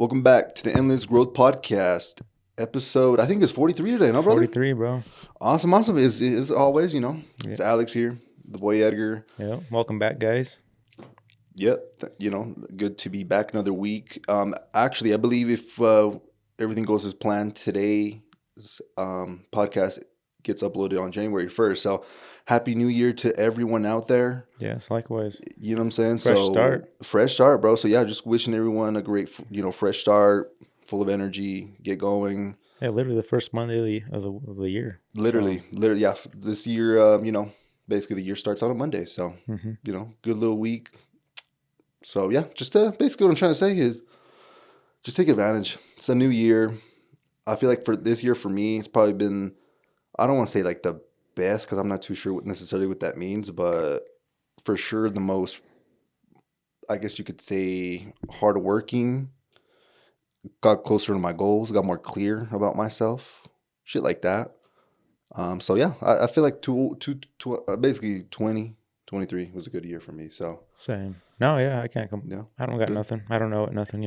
Welcome back to the Endless Growth Podcast, episode, I think it's 43 today, no, brother? 43, bro. Awesome. As always, it's Yeah. Alex here, the boy Edgar. Yeah. Welcome back, guys. Yep, good to be back another week. Actually, I believe if everything goes as planned, today's podcast gets uploaded on January 1st. So, Happy New Year to everyone out there. Yes, likewise. You know what I'm saying? Fresh start. Fresh start, bro. So, yeah, just wishing everyone a great, fresh start, full of energy, get going. Yeah, literally the first Monday of the year. Literally, yeah. This year, basically the year starts on a Monday. So, good little week. So, yeah, just basically what I'm trying to say is just take advantage. It's a new year. I feel like for this year, for me, it's probably been, I don't want to say like the best because I'm not too sure necessarily what that means, but for sure the most, I guess you could say, hardworking, got closer to my goals, got more clear about myself, shit like that. So yeah, I feel like basically 2023 was a good year for me. So same. No, yeah, I can't come. Yeah, I don't got good. nothing. I don't know nothing.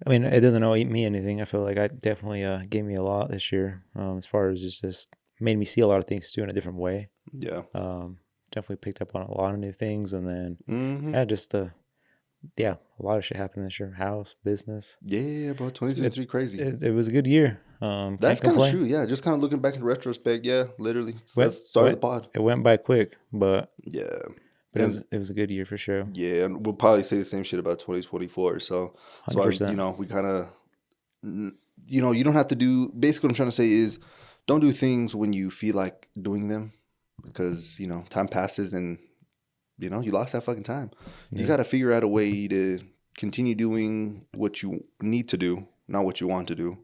It doesn't owe me anything. I feel like I definitely gave me a lot this year. As far as just made me see a lot of things too in a different way. Yeah. Definitely picked up on a lot of new things, and then a lot of shit happened this year. House, business. Yeah, bro. 2023 crazy. It was a good year. That's kind of true. Yeah, just kind of looking back in retrospect. Yeah, literally. Let's start the pod. It went by quick, but yeah, it was a good year for sure. Yeah, and we'll probably say the same shit about 2024. So 100%. we kind of, you don't have to do. Basically, what I'm trying to say is, don't do things when you feel like doing them, because time passes and you lost that fucking time. You got to figure out a way to continue doing what you need to do, not what you want to do,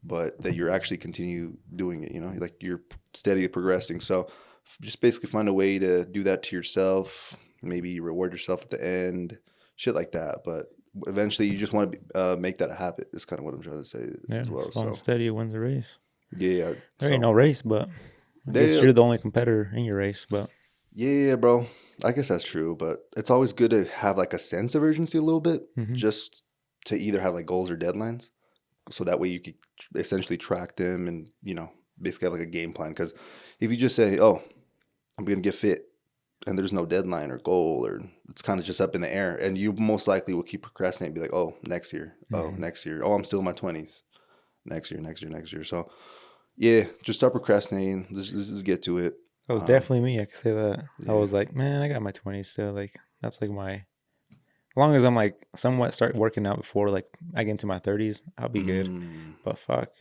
but that you're actually continue doing it. Like you're steadily progressing. So just basically find a way to do that to yourself. Maybe reward yourself at the end, shit like that. But eventually, you just want to make that a habit. Is kind of what I'm trying to say as well. Slow and steady wins the race. Yeah, there ain't no race, but I guess you're the only competitor in your race. But yeah, bro, I guess that's true. But it's always good to have like a sense of urgency a little bit, just to either have like goals or deadlines, so that way you could essentially track them and basically have like a game plan. Because if you just say, "Oh, I'm gonna get fit," and there's no deadline or goal, or it's kind of just up in the air, and you most likely will keep procrastinating, be like, "Oh, next year. Oh, next year. Oh, I'm still in my 20s. Next year." So, yeah, just start procrastinating. Let's get to it. That was definitely me. I could say that. Yeah. I was like, man, I got my 20s still. Like that's like as long as I'm like somewhat start working out before like I get into my 30s, I'll be good. But fuck.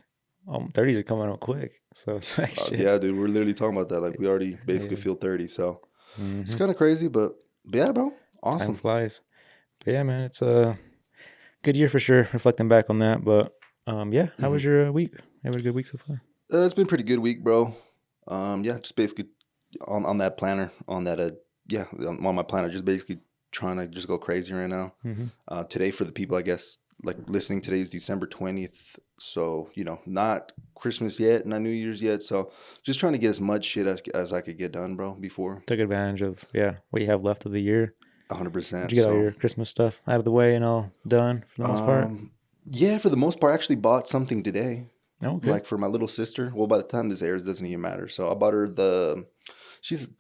30s are coming up quick, so it's like shit. Yeah, dude, we're literally talking about that. Like we already basically feel 30, so it's kind of crazy, but yeah, bro, awesome. Time flies. But yeah, man, it's a good year for sure. Reflecting back on that, but how was your week? Have a good week so far? It's been a pretty good week, bro. Just basically on that planner, on that on my planner, just basically trying to just go crazy right now. Today for the people, I guess, like listening, today is December 20th. So, not Christmas yet, not New Year's yet. So just trying to get as much shit as I could get done, bro, before. Took advantage of, what you have left of the year. 100%. Did you get all your Christmas stuff out of the way and all done for the most part? Yeah, for the most part. I actually bought something today. Okay. Like for my little sister. Well, by the time this airs, it doesn't even matter. So I bought her she's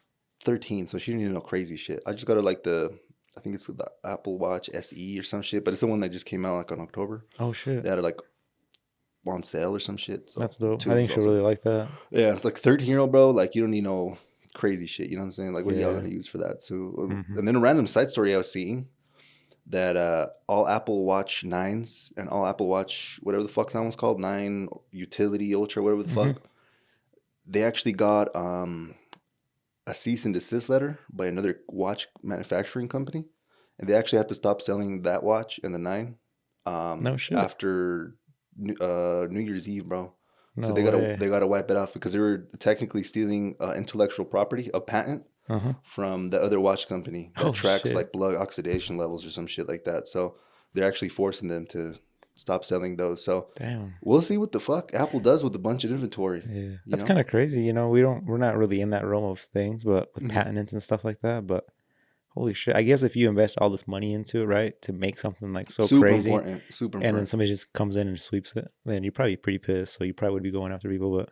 13, so she didn't even know crazy shit. I just got her like I think it's the Apple Watch SE or some shit, but it's the one that just came out like on October. Oh shit. They had it like on sale or some shit. So that's dope. I think she'll really like that. Yeah, it's like 13-year-old, bro. Like you don't need no crazy shit. You know what I'm saying? Like what are y'all gonna use for that? So and then a random side story I was seeing that all Apple Watch 9s and all Apple Watch whatever the fuck that one's called, 9 Utility Ultra, whatever the fuck, they actually got a cease and desist letter by another watch manufacturing company, and they actually had to stop selling that watch and the 9 no shit. after New Year's Eve, bro. No so they gotta wipe it off because they were technically stealing intellectual property, a patent from the other watch company that tracks like blood oxidation levels or some shit like that. So they're actually forcing them to stop selling those. So damn, we'll see what the fuck Apple does with a bunch of inventory. Yeah, that's kind of crazy. We're not really in that realm of things, but with patents and stuff like that. But Holy shit! I guess if you invest all this money into it, right, to make something like so Super crazy, important. Super and then important. somebody just comes in and sweeps it, then you're probably pretty pissed. So you probably would be going after people. But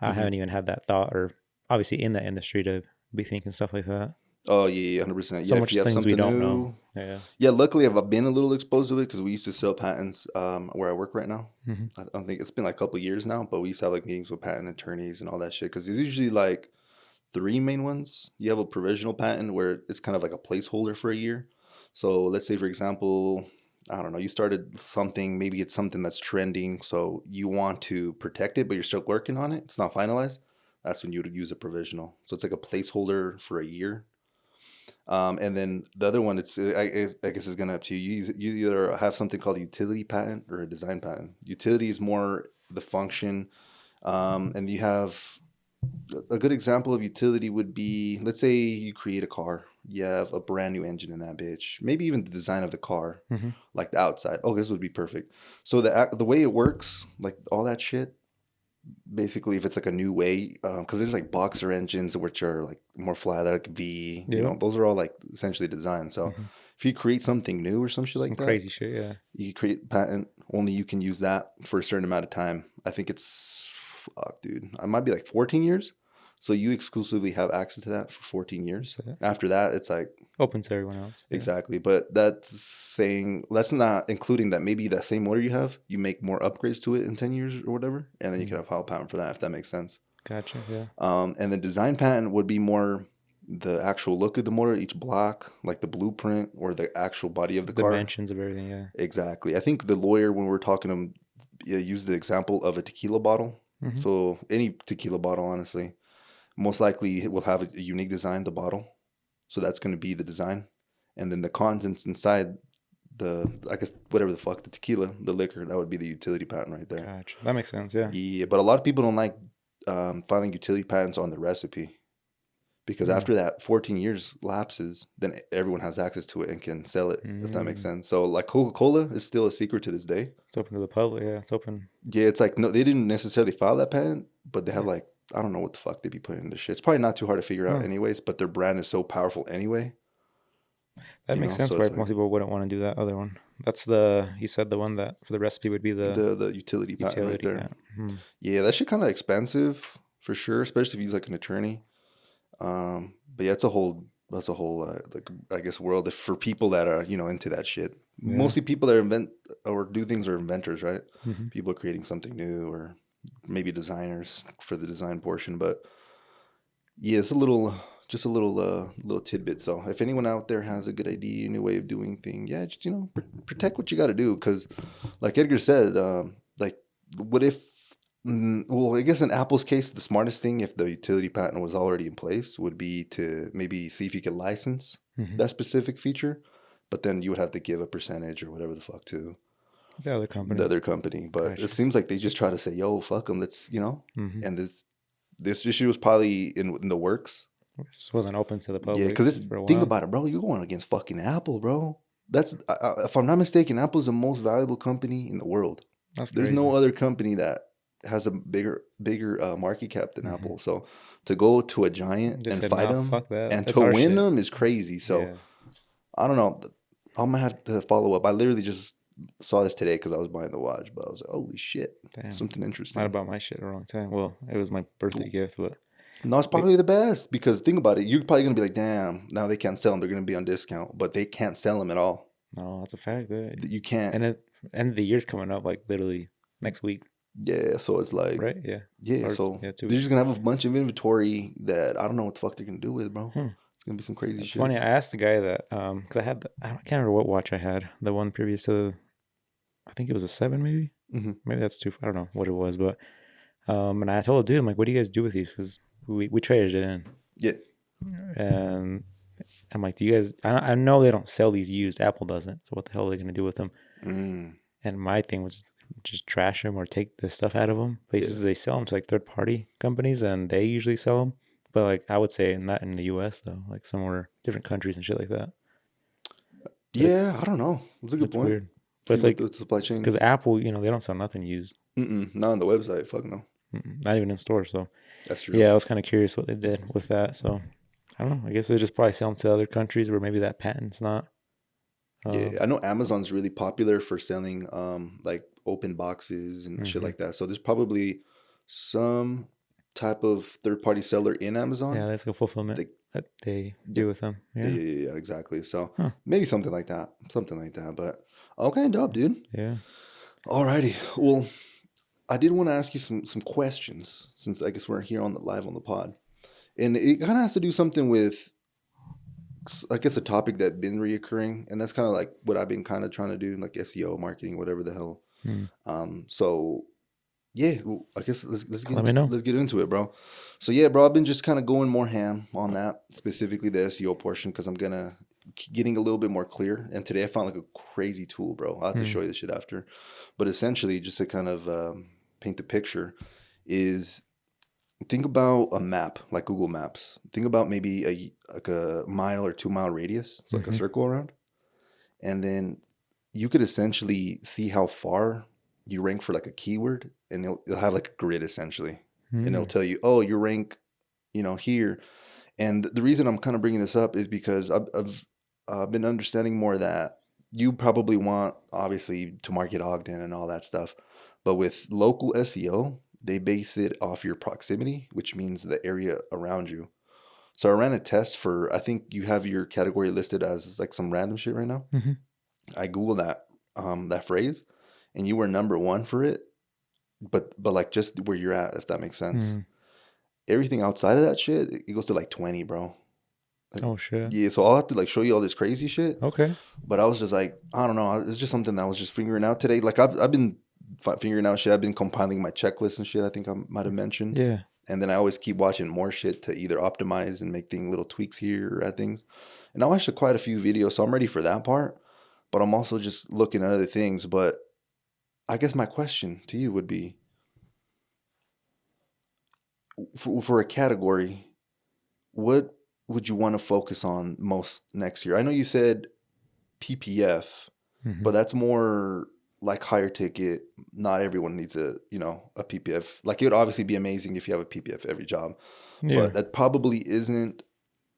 I Hmm. haven't even had that thought, or obviously in that industry to be thinking stuff like that. Oh yeah, 100%. So Yeah, if you much have things we something don't know. new. Yeah. Yeah, luckily I've been a little exposed to it because we used to sell patents where I work right now. Hmm. I don't think it's been like a couple years now, but we used to have like meetings with patent attorneys and all that shit because there's usually like three main ones. You have a provisional patent where it's kind of like a placeholder for a year. So let's say, for example, I don't know, you started something, maybe it's something that's trending, so you want to protect it, but you're still working on it. It's not finalized. That's when you would use a provisional. So it's like a placeholder for a year. And then the other one, I guess is gonna up to you. You either have something called a utility patent or a design patent. Utility is more the function, and you have a good example of utility would be, let's say you create a car. You have a brand new engine in that bitch. Maybe even the design of the car, Hmm. like the outside. Oh, this would be perfect. So the way it works, like all that shit, basically, if it's like a new way, because there's like boxer engines which are like more flat, like V. Yeah. Those are all like essentially designed. So Hmm. if you create something new or some shit Some like that, crazy shit. Yeah. you can create patent. Only you can use that for a certain amount of time. I think it's fuck, dude. I might be like 14 years. So you exclusively have access to that for 14 years. That's it. After that, it's like Open to everyone else. Yeah. exactly. But that's not including that maybe that same motor you have, you make more upgrades to it in 10 years or whatever, and then you Mm. can have file patent for that if that makes sense. Gotcha. Yeah. And the design patent would be more the actual look of the motor, each block, like the blueprint or the actual body of the car. Dimensions of everything. Yeah. Exactly. I think the lawyer, when we were talking to him, used the example of a tequila bottle. Hmm. So any tequila bottle, honestly, most likely it will have a unique design, the bottle. So that's going to be the design. And then the contents inside I guess, whatever the fuck, the tequila, the liquor, that would be the utility patent right there. Gotcha. That makes sense. Yeah. Yeah, but a lot of people don't like filing utility patents on the recipe because Mm. after that 14 years lapses, then everyone has access to it and can sell it, if that makes Mm. sense. So like Coca-Cola is still a secret to this day. It's open to the public. Yeah. It's open. Yeah, it's like no, they didn't necessarily file that patent, but they have Yeah. like I don't know what the fuck they be putting in their shit. It's probably not too hard to figure out Huh. anyways, but their brand is so powerful anyway, That makes sense. So Why it's most like people wouldn't want to do that other one. That's you said the one that for the recipe would be the the utility patent right utility there. patent. Hmm. Yeah, that shit kind of expensive for sure, especially if you use like an attorney. But yeah, that's a whole like I guess world for people that are into that shit. Yeah. Mostly people that invent or do things are inventors, right? Hmm. People are creating something new or maybe designers for the design portion. But yeah, it's just a little tidbit. So if anyone out there has a good idea, a new way of doing things, yeah, just protect what you got to do because, like Edgar said, like what if well, I guess in Apple's case, the smartest thing, if the utility patent was already in place, would be to maybe see if you could license Hmm. that specific feature, but then you would have to give a percentage or whatever the fuck to The other company. the other company. But it Gotcha. seems like they just try to say, "Yo, fuck them, let's," Hmm. and this issue was probably in the works. Just wasn't open to the Yeah, public because for a think while. about it, bro. You're going against fucking Apple, bro. That's if I'm not mistaken, Apple's the most valuable company in the world. That's There's no crazy. other company that has a bigger market cap than Hmm. Apple. So to go to a giant Just and said, fight nah, them fuck that. and That's to our win shit. them is crazy. So Yeah. I don't know. I'm gonna have to follow up. I literally just saw this today because I was buying the watch, but I was like, holy shit, Damn. something Might have interesting. bought my shit at the wrong time. Well, it was my birthday gift, but No, it's probably the best because think about it. You're probably gonna be like, damn, now they can't sell them. They're gonna be on discount, but they can't sell them at all. no, that's a fact. You can't. And end of the year's coming up like literally next week, Yeah, so it's like, right? Yeah. yeah, Or so yeah, 2 they're weeks. just gonna have a bunch of inventory that I don't know what the fuck they're gonna do with, bro. Hmm. It's gonna be some crazy It's shit. funny. I asked the guy that because I can't remember what watch I had. The one previous to I think it was a 7 maybe. Hmm. Maybe that's too. I don't know what it was, but and I told the dude, I'm like, what do you guys do with these? Because we traded it in, Yeah. and I'm like, do you guys? I know they don't sell these used. Apple doesn't. So what the hell are they gonna do with them? Mm. And my thing was just trash them or take the stuff out of them. Places they sell them to like third party companies, and they usually sell them. But like I would say not in the U.S. though, like somewhere different countries and shit like that. But Yeah, I don't know. That's a good it's point. weird. But See it's what like the supply chain. because Apple, they don't sell nothing used. Not on the website. Fuck no. Not even in stores. So That's true. yeah, I was kind of curious what they did with that. So I don't know. I guess they just probably sell them to other countries where maybe that patent's not. Yeah, I know Amazon's really popular for selling like open boxes and shit Mhm. like that. So there's probably some type of third party seller in Yeah, Amazon. that's a fulfillment They, that they yep, do with them. yeah, Yeah. yeah, yeah, exactly. So Huh. maybe something like that. But okay, dope, dude. Yeah. Alrighty. Well, I did want to ask you some questions since I guess we're here on the live on the pod, and it kind of has to do something with I guess a topic that been reoccurring, and that's kind of like what I've been kind of trying to do, like SEO marketing, whatever the hell. Mm. So yeah, well, I guess Let me know. let's get into it, bro. So yeah, bro, I've been just kind of going more ham on that, specifically the SEO portion, because I'm gonna getting a little bit more clear. And today I found like a crazy tool, bro. I'll have to Mm. show you this shit after. But essentially, just to kind of paint the picture, is think about a map like Google Maps. Think about maybe a mile or 2 mile radius, so like a Mhm. circle around, and then you could essentially see how far you rank for like a keyword, and it'll have like a grid essentially, and it'll Mm. tell you, oh, you rank, here. And the reason I'm kind of bringing this up is because I've been understanding more that you probably want obviously to market Ogden and all that stuff, but with local SEO, they base it off your proximity, which means the area around you. So I ran a test for, I think you have your category listed as like some random shit right now. Mhm. I Googled that phrase, and you were number one for it, but like just where you're at, if that makes sense. Mm. Everything outside of that shit, it goes to like 20, bro. Like, Oh shit. yeah, so I'll have to like show you all this crazy shit. Okay. But I was just like, I don't know, it's just something that I was just figuring out today. Like I've been figuring out shit. I've been compiling my checklist and shit. I think I might have mentioned. Yeah. And then I always keep watching more shit to either optimize and make little tweaks here or add things. And I watched quite a few videos, so I'm ready for that part. But I'm also just looking at other things. But I guess my question to you would be for a category, what would you want to focus on most next year? I know you said PPF, Mhm. but that's more like higher ticket. Not everyone needs a PPF. Like it would obviously be amazing if you have a PPF every job, Yeah. but that probably isn't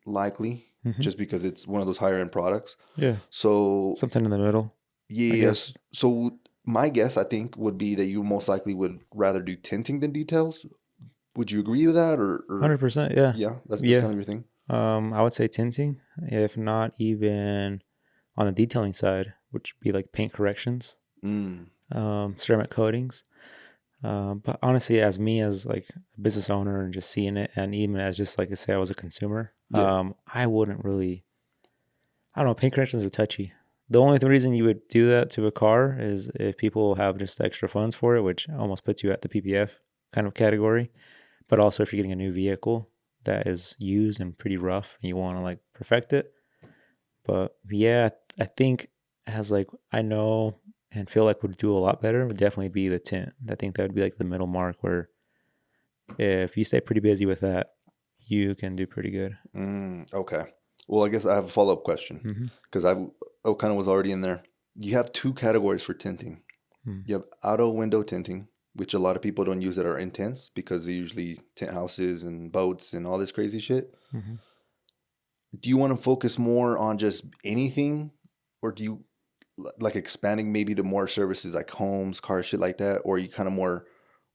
likely Mhm. just because it's one of those higher end products. Yeah. So Something in the middle, I guess. yes. So my guess I think would be that you most likely would rather do tinting than details. Would you agree with that or 100%. Yeah. yeah, that's Yeah. kind of your thing? I would say tinting, if not even on the detailing side, which would be like paint corrections, Mm. ceramic coatings. But honestly, as me as like a business owner and just seeing it, and even as just like I say, I was a consumer, Yeah. I wouldn't really. I don't know. Paint corrections are touchy. The only reason you would do that to a car is if people have just extra funds for it, which almost puts you at the PPF kind of category. But also, if you're getting a new vehicle that is used and pretty rough, and you want to like perfect it. But yeah, I think as like I know and feel like would do a lot better would definitely be the tint. I think that would be like the middle mark where if you stay pretty busy with that, you can do pretty good. Okay. Well, I guess I have a follow up question Mm-hmm. because I kind of was already in there. You have two categories for tinting. Mm. You have auto window tinting, which a lot of people don't use that are intense because they usually tint houses and boats and all this crazy shit. Mm-hmm. Do you want to focus more on just anything, or do you like expanding maybe to more services like homes, cars, shit like that, or are you kind of more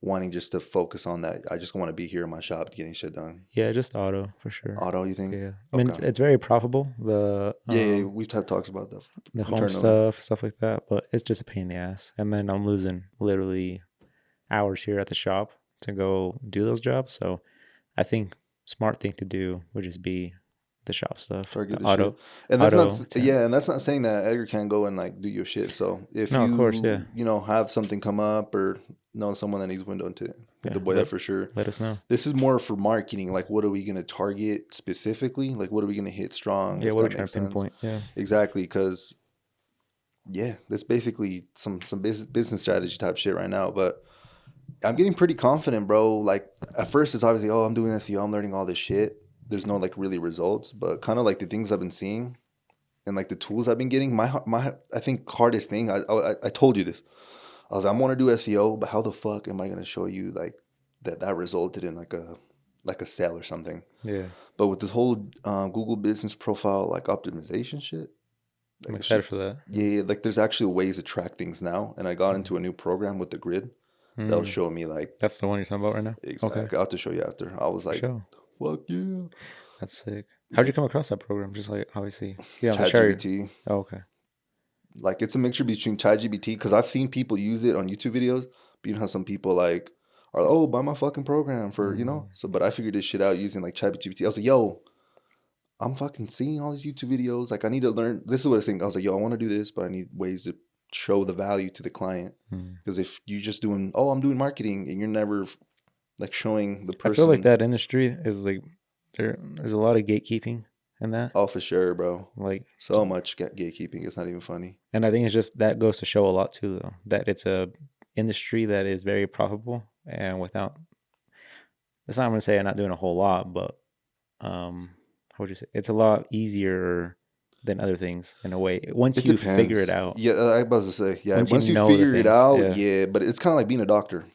wanting just to focus on that? I just want to be here in my shop getting shit done. Yeah, just auto for sure. Auto, you think? Yeah, I mean Okay. it's very profitable. Yeah, yeah, we've had talks about that The home internally. stuff like that, but it's just a pain in the ass. And then I'm losing literally hours here at the shop to go do those jobs. So I think smart thing to do would just be the shop stuff, Target the the shit, and auto tint. yeah, and that's not saying that Edgar can't go and like do your shit. So if No, of course, yeah, you have something come up or know someone that needs window to hit yeah. the boy up for sure. Let us know. This is more for marketing. Like, what are we gonna target specifically? Like, what are we gonna hit strong? Yeah, If what are we that trying makes to sense. pinpoint? Yeah. Exactly, because yeah, that's basically some business strategy type shit right now. But I'm getting pretty confident, bro. Like at first, it's obviously, oh, I'm doing SEO, I'm learning all this shit. There's no like really results, but kind of like the things I've been seeing and like the tools I've been getting. My I think hardest thing. I told you this. I was like, I want to do SEO, but how the fuck am I gonna show you like that resulted in like a like a sale or something. Yeah. But with this whole Google Business Profile like optimization shit, I'm like the excited for shit's that. yeah, like there's actually ways to track things now. And I got Mm. into a new program with the grid that'll Mm. show me like That's the one you're talking about right now? Okay. exactly. I'll have to show you after. I was For like, sure. fuck yeah. That's sick. How'd you come across that program? Just like obviously. Yeah, I'm sure. ChatGPT. Oh, okay. Like it's a mixture between ChatGPT because I've seen people use it on YouTube videos. But you know how some people like are oh buy my fucking program for you know. Mm. So but I figured this shit out using like ChatGPT. I was like yo, I'm fucking seeing all these YouTube videos. Like I need to learn. This is what I was thinking. I was like yo, I want to do this, but I need ways to show the value to the client. Mm. Because if you just doing oh I'm doing marketing and you're never like showing the I feel like person. that industry is like there's a lot of gatekeeping in that. Oh for sure, bro. Like, So much gatekeeping. It's not even funny. and I think it's just that goes to show a lot too, though, that it's a industry that is very profitable and without. It's not I'm gonna say I'm not doing a whole lot, but how would you say it's a lot easier than other things in a way. Once It you figure it depends. out, Yeah, I was about to say, yeah, once you once you know the figure it things, out, yeah, yeah, but it's kind of like being a doctor.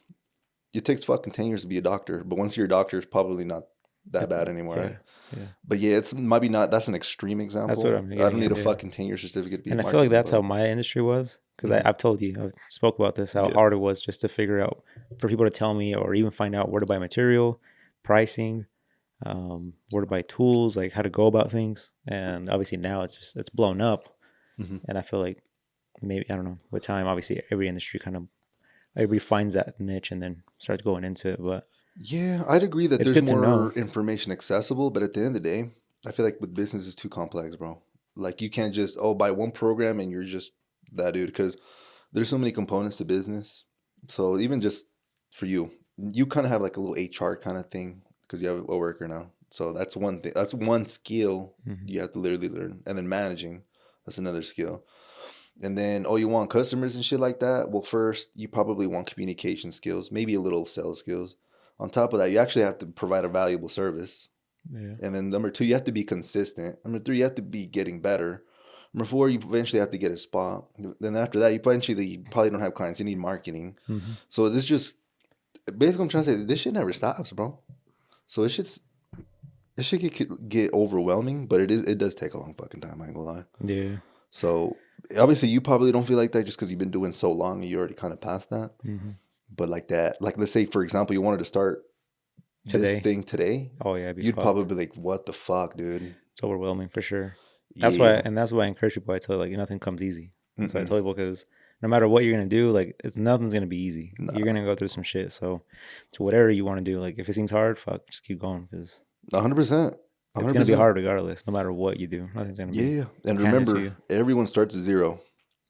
It takes fucking 10 years to be a doctor, but once you're a doctor, it's probably not that it's bad anymore, yeah, right? yeah. But yeah, it's might be not, that's an extreme That's what example. I'm I don't getting need at. a Yeah, fucking 10-year certificate to be in and I feel like marketing, that's how but my industry was because mm, I've told you, I spoke about this, how yeah. hard it was just to figure out for people to tell me or even find out where to buy material, pricing, where to buy tools, like how to go about things. And obviously now it's blown up. Hmm. And I feel like maybe, I don't know, with time, obviously every industry kind of, everybody finds that niche and then starts going into it. But Yeah, I'd agree that it's there's good to know. more information accessible, but at the end of the day, I feel like with business it's too complex, bro. Like you can't just, oh, buy one program and you're just that dude, because there's so many components to business. So even just for you, you kind of have like a little HR kind of thing because you have a worker now. So that's one thing. That's one skill Hmm. you have to literally learn. And then managing, that's another skill. And then, oh, you want customers and shit like that? Well, first, you probably want communication skills, maybe a little sales skills. On top of that, you actually have to provide a valuable service. Yeah. And then number two, you have to be consistent. Number three, you have to be getting better. Number four, you eventually have to get a spot. Then after that, you probably don't have clients. You need marketing. Hmm. So this just basically I'm trying to say this shit never stops, bro. So it should get overwhelming, but it does take a long fucking time. I ain't gonna lie. Yeah. So obviously you probably don't feel like that just because you've been doing so long and you already kind of past that. Hmm. But like that, like let's say for example, you wanted to start this Today. thing today, Oh, yeah, I'd be you'd fucked. probably be like, "What the fuck, dude?" It's overwhelming for sure. Yeah. That's why I encourage people. I tell you, like, nothing comes easy. That's why I Mm-mm. tell people because no matter what you're gonna do, like, nothing's gonna be easy. You're Nah. gonna go through some shit. So, to whatever you want to do, like, if it seems hard, fuck, just keep going because 100%. it's gonna be 100%. hard regardless. No matter what you do, nothing's gonna be Yeah. And handed to remember, you. everyone starts at zero.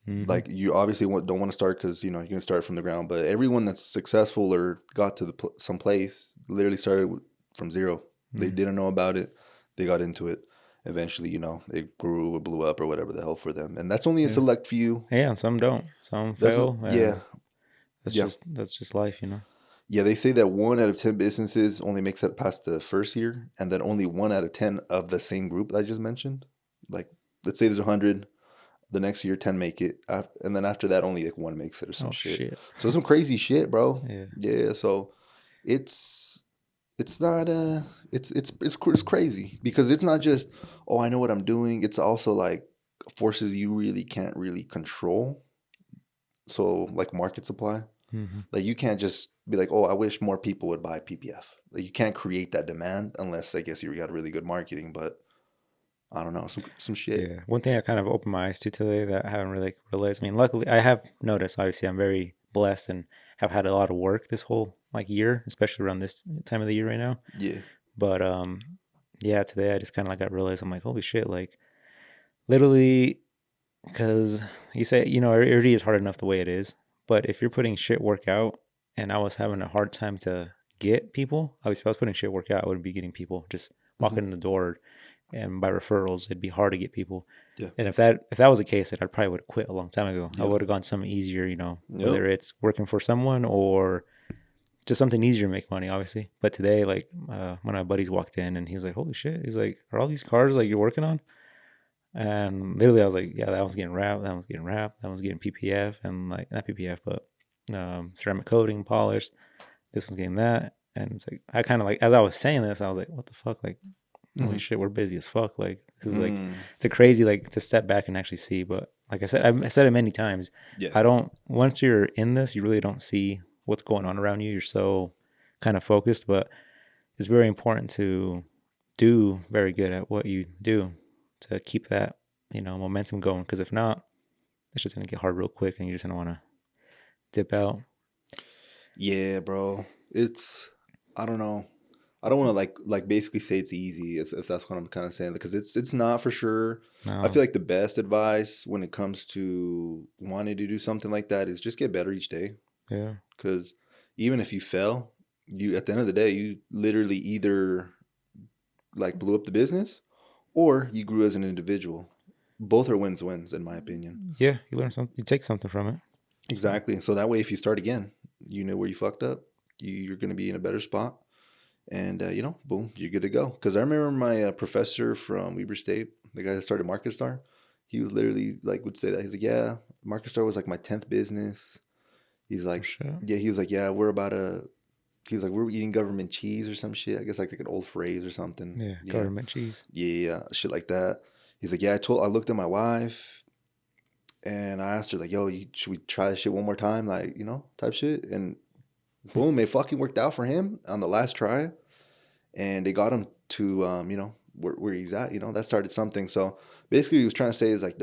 Hmm. Like you obviously don't want to start because you know you're gonna start from the ground. But everyone that's successful or got to some place literally started from zero. They Mm. didn't know about it. They got into it. Eventually, you know, it grew or blew up or whatever the hell for them. And that's only a Yeah, select few. yeah. Some don't. Some That's fail, yeah, and yeah, that's just life, you know. yeah. They say that 1 out of 10 businesses only makes it past the first year, and then only 1 out of 10 of the same group that I just mentioned. Like, let's say there's 100. The next year, 10 make it, and then after that, only like one makes it or some Oh shit. shit. So some crazy shit, bro. Yeah. Yeah. So it's it's not it's crazy because it's not just oh I know what I'm doing. It's also like forces you really can't really control. So like market supply, Hmm. like you can't just be like oh I wish more people would buy PPF. Like you can't create that demand unless I guess you got really good marketing, but. I don't know, some shit. Yeah. One thing I kind of opened my eyes to today that I haven't really realized. I mean, luckily I have noticed, obviously I'm very blessed and have had a lot of work this whole like year, especially around this time of the year right now. Yeah. But yeah, today I just kind of like got realized I'm like, holy shit, like literally because you say, you know, it already is hard enough the way it is. But if you're putting shit work out and I was having a hard time to get people, obviously if I was putting shit work out, I wouldn't be getting people just Hmm. walking in the door and by referrals, it'd be hard to get people. Yeah. And if that was the case, then I probably would have quit a long time ago. I Yep. would have gone something easier, you know, Yep. whether it's working for someone or just something easier to make money, obviously. But today, like one of my buddies walked in and he was like, "Holy shit!" He's like, "Are all these cars like you're working on?" And literally, I was like, "Yeah, that one's getting wrapped. That one's getting wrapped. That one's getting PPF and like not PPF, but ceramic coating, polished. This one's getting that." And it's like, I kind of like, as I was saying this, I was like, what the fuck? Like, holy Mm-hmm. shit, we're busy as fuck. Like, this is like, it's a crazy, like, to step back and actually see. But like I said, I said it many times. Yeah. I don't, once you're in this, you really don't see what's going on around you. You're so kind of focused, but it's very important to do very good at what you do to keep that, momentum going. Because if not, it's just going to get hard real quick and you're just going to want to dip out. Yeah, bro. I don't know. I don't want to like basically say it's easy, if that's what I'm kind of saying, because it's not for sure. I No. feel like the best advice when it comes to wanting to do something like that is just get better each day. Yeah. Because even if you fail, you at the end of the day, you literally either like blew up the business or you grew as an individual. Both are wins in my opinion. Yeah. You learn something, you take something from it. Exactly. So that way, if you start again, you know where you fucked up. You're going to be in a better spot. And, boom, you're good to go. Because I remember my professor from Weber State, the guy that started Market Star, he was literally like, would say that. He's like, yeah, Market Star was like my 10th business. He's like, Sure. yeah, he was like, yeah, he's like, we're eating government cheese or some shit. I guess like an old phrase or something. Yeah. Government cheese. Yeah, shit like that. He's like, yeah, I looked at my wife and I asked her like, yo, should we try this shit one more time? Like, type shit. And boom, it fucking worked out for him on the last try. And they got him to, where he's at, that started something. So basically what he was trying to say is like,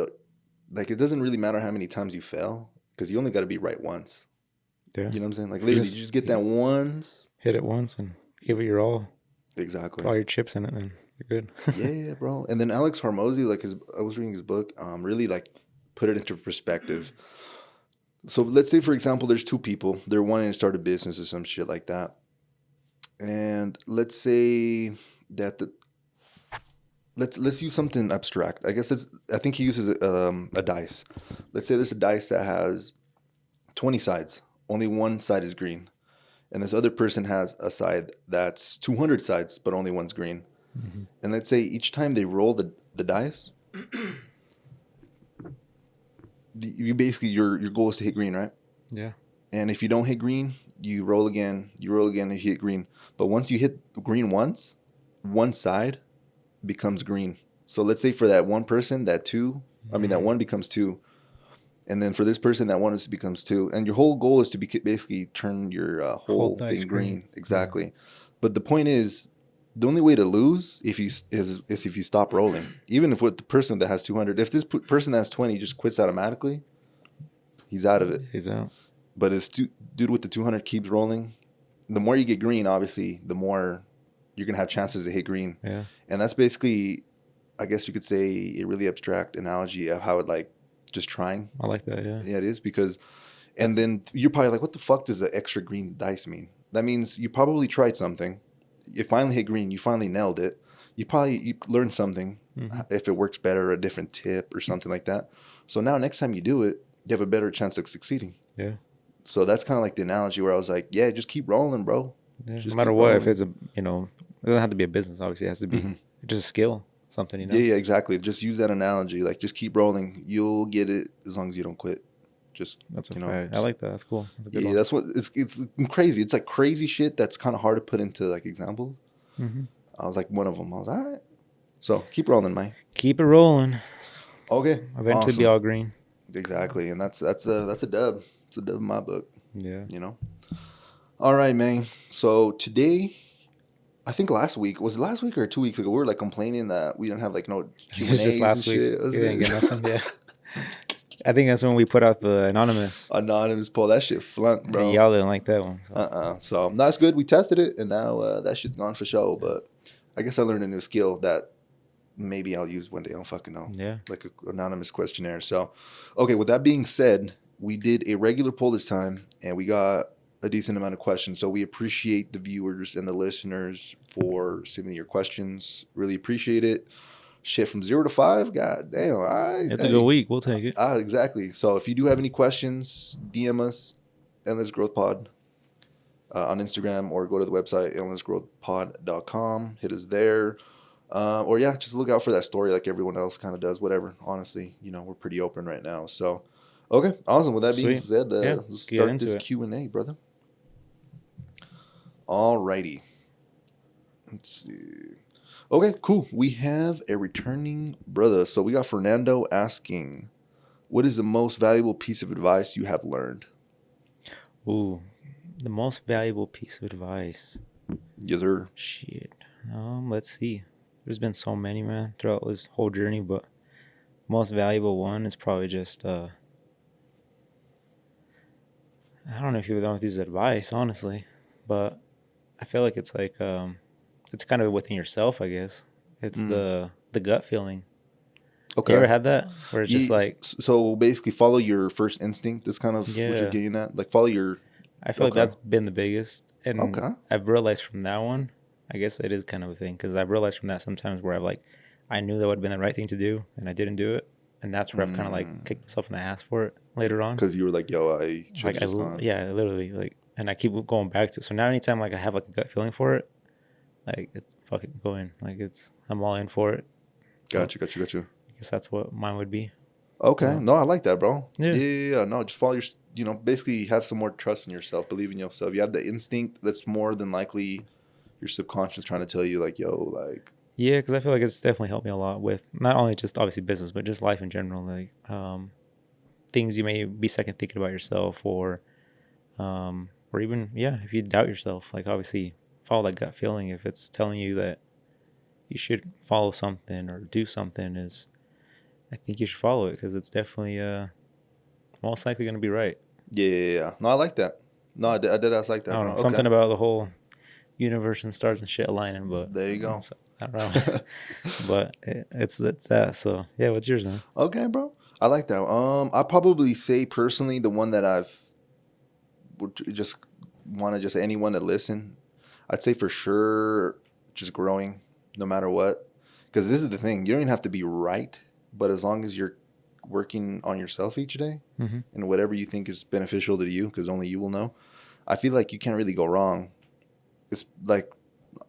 it doesn't really matter how many times you fail because you only got to be right once. Yeah. You know what I'm saying? Like literally you just get that once. Hit it once and give it your all. Exactly. Put all your chips in it and you're good. Yeah, bro. And then Alex Hormozy, like I was reading his book, really like put it into perspective. So let's say, for example, there's two people. They're wanting to start a business or some shit like that. And let's say that let's use something abstract. I guess I think he uses a dice. Let's say there's a dice that has 20 sides. Only one side is green. And this other person has a side that's 200 sides, but only one's green. Mm-hmm. And let's say each time they roll the dice, you basically your goal is to hit green, right? Yeah. And if you don't hit green, you roll again, and you hit green. But once you hit green once, one side becomes green. So let's say for that one person, that one becomes two. And then for this person, that one becomes two. And your whole goal is to basically turn your whole thing green. Exactly. Yeah. But the point is, the only way to lose is if you stop rolling. Even if with the person that has 200, if this person that has 20 just quits automatically, he's out of it. He's out. But this dude with the 200 keeps rolling. The more you get green, obviously, the more you're going to have chances to hit green. Yeah. And that's basically, I guess you could say, a really abstract analogy of how it like just trying. I like that, yeah. Yeah, it is because, and then you're probably like, what the fuck does the extra green dice mean? That means you probably tried something. You finally hit green. You finally nailed it. You learned something. Mm-hmm. If it works better, a different tip or something like that. So now next time you do it, you have a better chance of succeeding. Yeah. So that's kind of like the analogy where I was like, yeah, just keep rolling, bro. Yeah. No matter what, if it's it doesn't have to be a business, obviously. It has to be just a skill, something, Yeah, exactly. Just use that analogy. Like, just keep rolling. You'll get it as long as you don't quit. That's a fact. I like that. That's cool. That's a good one. That's what it's crazy. It's like crazy shit that's kind of hard to put into like examples. Mm-hmm. I was like one of them. I was all right. So keep rolling, Mike. Keep it rolling. Okay. Eventually be all green. Exactly, and that's a dub. It's a dub in my book. Yeah. All right, man. So today, I think last week or 2 weeks ago, we were like complaining that we didn't have like no Q&As just last and week. Shit. You didn't get nothing. Yeah. I think that's when we put out the anonymous poll. That shit flunked, bro. Y'all didn't like that one. So that's good. We tested it, and now that shit's gone for show. But I guess I learned a new skill that maybe I'll use one day. I don't fucking know. Yeah. Like an anonymous questionnaire. So, okay. With that being said, we did a regular poll this time, and we got a decent amount of questions. So we appreciate the viewers and the listeners for submitting your questions. Really appreciate it. Shit, from 0 to 5, god damn. All right. It's a good week. We'll take it. Exactly. So if you do have any questions, DM us, Endless Growth Pod, on Instagram, or go to the website, endlessgrowthpod.com. Hit us there. Or just look out for that story like everyone else kind of does. Whatever. Honestly, we're pretty open right now. So, okay. Awesome. With that being said, let's start this Q&A, brother. Alrighty. Let's see. Okay, cool. We have a returning brother. So we got Fernando asking, what is the most valuable piece of advice you have learned? Ooh, the most valuable piece of advice. Yes, sir. Shit. Let's see. There's been so many, man, throughout this whole journey, but most valuable one is probably just I don't know if you would know if this is advice, honestly, but I feel like it's kind of within yourself, I guess. It's the gut feeling. You ever Okay. had that where it's just like, So basically, follow your first instinct. That's kind of what you're yeah, getting at. Like, follow your. I feel like Okay. that's been the biggest, and Okay. I've realized from that one, I guess it is kind of a thing because I've realized from that sometimes where I knew that would have been the right thing to do, and I didn't do it, and that's where I've kind of like kicked myself in the ass for it later on. Because you were like, yo, I should have just gone. Yeah, literally, like, and I keep going back to it. So now anytime like I have like a gut feeling for it, like it's fucking going, like I'm all in for it. So Got you. I guess that's what mine would be. Okay. No, I like that, bro. Yeah. Yeah. No, just follow your, basically have some more trust in yourself, believe in yourself. You have the instinct that's more than likely your subconscious trying to tell you, like, yo, like. Yeah, because I feel like it's definitely helped me a lot with not only just obviously business, but just life in general. Like things you may be second thinking about yourself, or even if you doubt yourself, like obviously follow that gut feeling. If it's telling you that you should follow something or do something, I think you should follow it because it's definitely most likely going to be right. Yeah. No, I like that. No, I did. I like I that, don't bro. know, Okay. something about the whole universe and stars and shit aligning, but There you go. so, I don't know. But it's that. So yeah, what's yours, man? Okay, bro. I like that. I probably say personally the one that I've would just want to just anyone to listen. I'd say for sure just growing no matter what. Because this is the thing. You don't even have to be right, but as long as you're working on yourself each day and whatever you think is beneficial to you, because only you will know, I feel like you can't really go wrong. It's like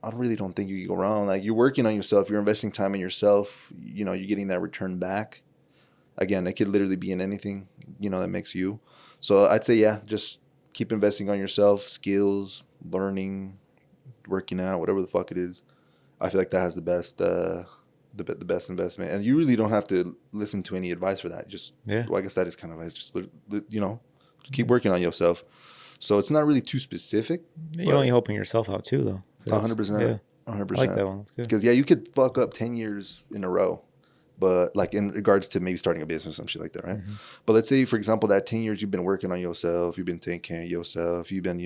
I really don't think you can go wrong. Like you're working on yourself, you're investing time in yourself, you're getting that return back. Again, it could literally be in anything, that makes you. So I'd say, yeah, just keep investing on yourself, skills, learning, working out, whatever the fuck it is. I feel like that has the best, the best investment. And you really don't have to listen to any advice for that. Just, well, I guess that is kind of advice. Just, keep working on yourself. So it's not really too specific. You're only helping yourself out too, though. 100%. Yeah. 100%. I like that one. That's good. Because, you could fuck up 10 years in a row. But like in regards to maybe starting a business or some shit like that, right? But let's say, for example, that 10 years you've been working on yourself, you've been taking care of yourself, you've been,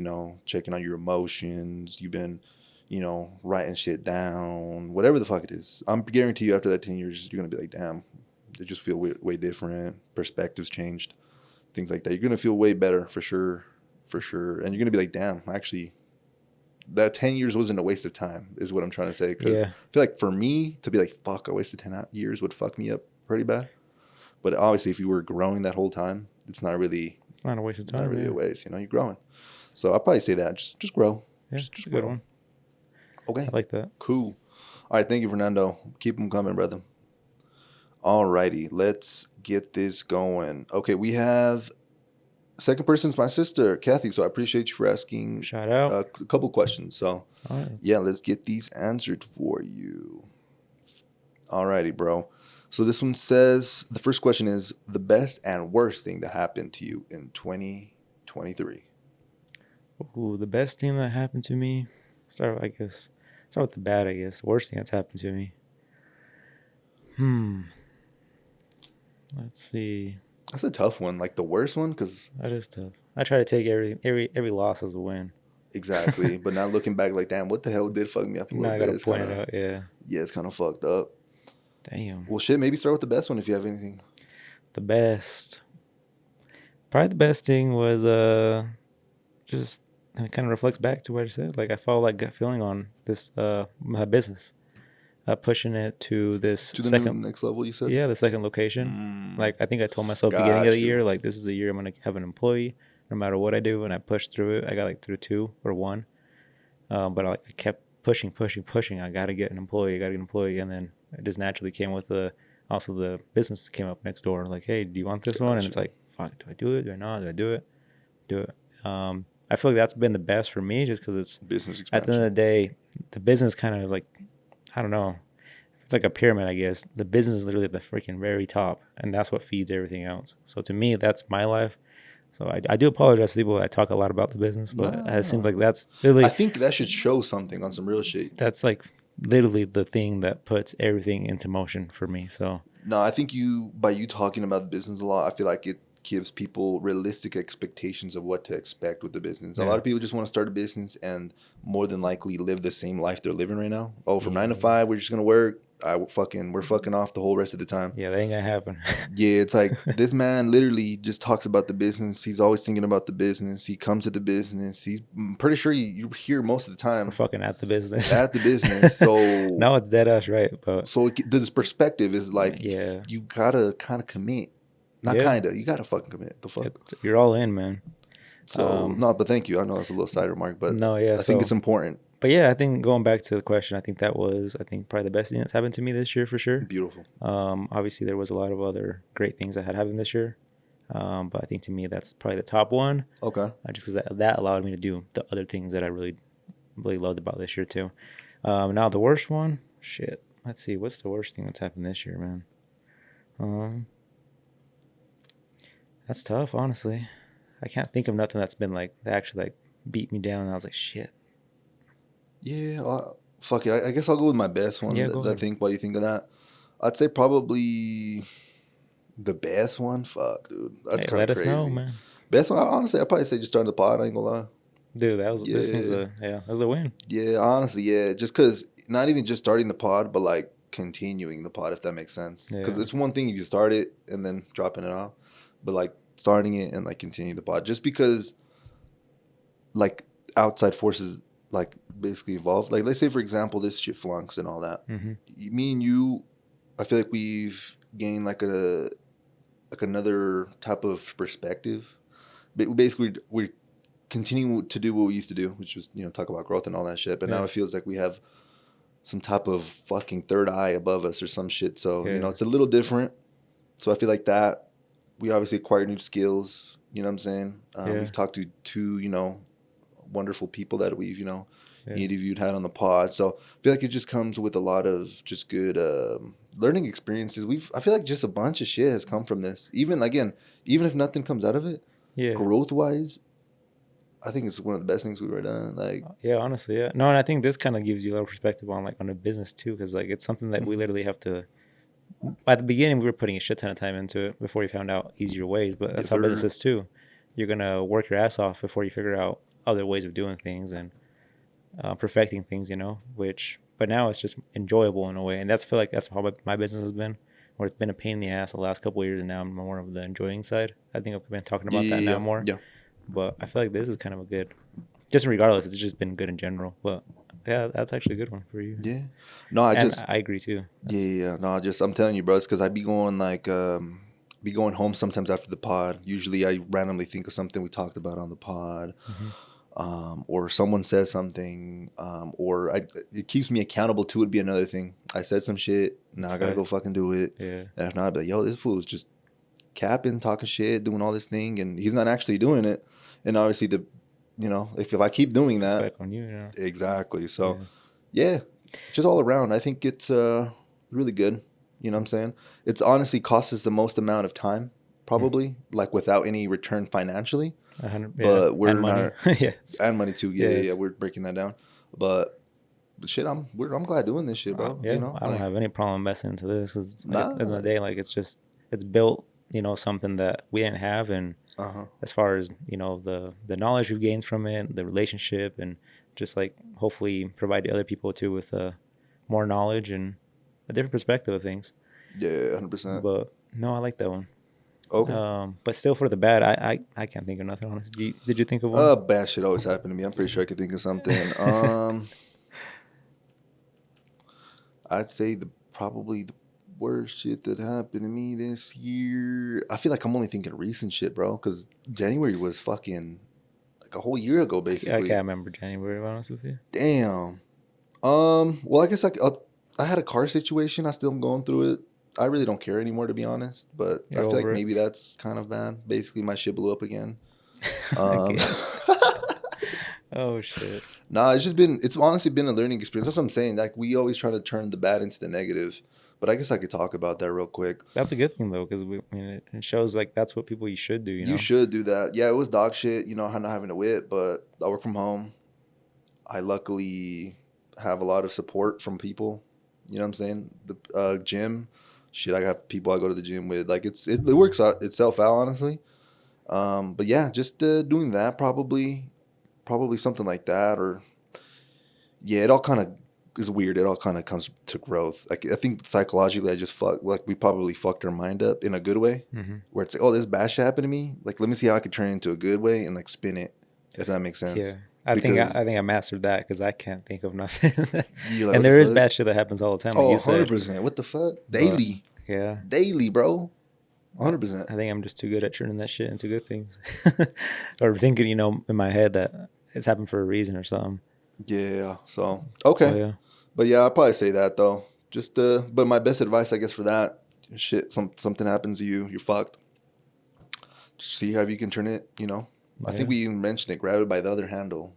checking on your emotions, you've been, writing shit down, whatever the fuck it is. I'm guarantee you after that 10 years, you're going to be like, damn, it just feel way different. Perspectives changed, things like that. You're going to feel way better for sure. And you're going to be like, damn, actually, that 10 years wasn't a waste of time is what I'm trying to say. Because I feel like for me to be like, fuck, I wasted 10 years would fuck me up pretty bad. But obviously, if you were growing that whole time, it's not really... It's not a waste of time. Not really a waste, you're growing. So I'll probably say that. Just grow. Yeah, just a good one. Okay. I like that. Cool. All right, thank you, Fernando. Keep them coming, brother. All righty, let's get this going. Okay, we have... Second person's my sister, Kathy. So I appreciate you for asking Shout out. a couple questions. So, right. Yeah, let's get these answered for you. All righty, bro. So this one says, the first question is, the best and worst thing that happened to you in 2023? Ooh, the best thing that happened to me? Start with the bad, I guess. Worst thing that's happened to me. Let's see. That's a tough one. Like the worst one, because that is tough. I try to take every loss as a win. Exactly, but now looking back, like, damn, what the hell did fuck me up a little bit? I gotta point it out. Yeah. Yeah, it's kind of fucked up. Damn. Well, shit. Maybe start with the best one if you have anything. The best. Probably the best thing was just it kind of reflects back to what I said. Like I followed that gut feeling on this my business. Pushing it to this second next level, you said? Yeah, the second location. Like I think I told myself beginning of the year, like this is the year I'm gonna have an employee, no matter what I do, and I pushed through it. I got like through 2 or 1, but I kept pushing. I gotta get an employee, and then it just naturally came with also the business that came up next door. Like, hey, do you want this one? And it's like, fuck, do I do it? Do I not? Do I do it? Do it. I I feel like that's been the best for me, just because it's Business at the end expansion. of the day, the business kind of is like, I don't know, it's like a pyramid, I guess. The business is literally at the freaking very top, and that's what feeds everything else. So to me, that's my life. So I do apologize to people that talk a lot about the business, but it seems Nah. like that's I literally, think that should show something on some real shit. that's like literally the thing that puts everything into motion for me. So No, I think by you talking about the business a lot, I feel like it gives people realistic expectations of what to expect with the business. A lot yeah, of people just want to start a business and more than likely live the same life they're living right now. Oh, from nine to yeah, five, we're just gonna work. We're fucking off the whole rest of the time. yeah, that ain't gonna happen. Yeah, it's like this man literally just talks about the business. He's always thinking about the business. He comes to the business. I'm pretty sure you hear most of the We're time fucking at the business. at the business. So No, it's dead ass right, but this perspective is like yeah, you gotta kind of commit, not yeah, kinda. You gotta fucking commit. The fuck. you're all in, man. So no, but thank you. I know that's a little side remark, but No, yeah, I think so it's important. but yeah, I think going back to the question, I think that was, I think, probably the best thing that's happened to me this year for sure. Beautiful. Obviously, there was a lot of other great things that had happened this year, but I think to me that's probably the top one, Okay. just because that allowed me to do the other things that I really, really loved about this year too. Now the worst one, shit. Let's see, what's the worst thing that's happened this year, man? Um, that's tough, honestly. I can't think of nothing that's been like that actually like beat me down. And I was like, shit. Yeah. Fuck it. I guess I'll go with my best one. Yeah, go I ahead. think. While you think of that, I'd say probably the best one. Fuck, dude. That's Hey, kind of let us know, crazy. man. Best one. Honestly, I'd probably say just starting the pod. I ain't gonna lie. Dude, that was this thing's Yeah. that was a win. Yeah. Honestly, yeah. Just because not even just starting the pod, but like continuing the pod, if that makes sense. Because Yeah. it's one thing if you start it and then dropping it off, but like starting it and like continuing the pod, just because like outside forces like basically involved. Like let's say for example this shit flunks and all that. Mm-hmm. Me and you, I feel like we've gained like another type of perspective. But basically we're continuing to do what we used to do, which was talk about growth and all that shit. But now Yeah. it feels like we have some type of fucking third eye above us or some shit. So Yeah. it's a little different. So I feel like that we obviously acquired new skills. You know what I'm saying? Yeah. We've talked to two wonderful people that we've Yeah. interviewed, had on the pod. So I feel like it just comes with a lot of just good learning experiences. I feel like just a bunch of shit has come from this. Even if nothing comes out of it, Yeah. growth wise, I think it's one of the best things we've ever done. Like, Yeah, honestly, yeah. No, and I think this kind of gives you a little perspective on like on a business too, because like it's something that we literally have to. At the beginning, we were putting a shit ton of time into it before we found out easier ways, but that's yes, how sir. business is too. You're gonna work your ass off before you figure out other ways of doing things and perfecting things, but now it's just enjoyable in a way, and that's feel like that's how my business has been. Where it's been a pain in the ass the last couple of years, and now I'm more of the enjoying side. I think I've been talking about that now more. Yeah. But I feel like this is kind of a good, just regardless, it's just been good in general. But yeah, that's actually a good one for you. Yeah. No, And I agree too. yeah. No, I'm telling you, bro, it's because I be going be going home sometimes after the pod. Usually I randomly think of something we talked about on the pod. Mm-hmm. Or someone says something, it keeps me accountable to it. Be another thing. I said some shit. Now I gotta go fucking do it. Yeah. And if not, I'd be like, yo, this fool's just capping, talking shit, doing all this thing, and he's not actually doing it. And obviously, if I keep doing It's that, back on you. exactly. So, yeah, just all around, I think it's really good. You know what I'm saying? It's honestly cost us the most amount of time, probably, like without any return financially. 100, But we're and money. not, Yes. and money too. Yeah, Yeah. We're breaking that down. But shit, I'm glad doing this shit, bro. Yeah, I don't have any problem investing into this. It's like, Nah. at the end of the day, like it's built, something that we didn't have, and as far as the knowledge we've gained from it, the relationship, and just like hopefully provide the other people too with more knowledge and a different perspective of things. Yeah, 100%. But no, I like that one. Okay. But still, for the bad, I can't think of nothing. Honestly, did you think of one? Bad shit always happen to me. I'm pretty sure I could think of something. I'd say probably the worst shit that happened to me this year. I feel like I'm only thinking recent shit, bro. Because January was fucking like a whole year ago, basically. I can't remember January, to be honest with you. Damn. Well, I guess I had a car situation. I still am going through it. I really don't care anymore, to be honest. But I feel like maybe that's kind of bad. Basically, my shit blew up again. Okay. Oh shit. Nah, it's honestly been a learning experience. That's what I'm saying. Like, we always try to turn the bad into the negative. But I guess I could talk about that real quick. That's a good thing though, because I mean, it shows like that's what people you should do. You You know. should do that. Yeah, it was dog shit, not having a whip, but I work from home. I luckily have a lot of support from people. You know what I'm saying? The gym, shit. I got people I go to the gym with. Like it works out itself out, honestly. But yeah, just doing that probably something like that, or yeah, it all kind of is weird. It all kind of comes to growth. Like I think psychologically, we probably fucked our mind up in a good way, Mm-hmm. where it's like, oh, this bad shit happened to me. Like let me see how I could turn it into a good way and like spin it, if that makes sense. Yeah. I think Because I mastered that because I can't think of nothing. you're like, And what the there is fuck? bad shit that happens all the time, like Oh, you said. 100%. What the fuck? But Daily. yeah, Daily, bro. 100%. I think I'm just too good at turning that shit into good things, or thinking, in my head that it's happened for a reason or something. Yeah. So, But okay. yeah, But yeah, I'd probably say that though. Just but my best advice I guess for that shit, something happens to you, you're fucked. Just see how you can turn it, I think yeah. we even mentioned it, grab it by the other handle.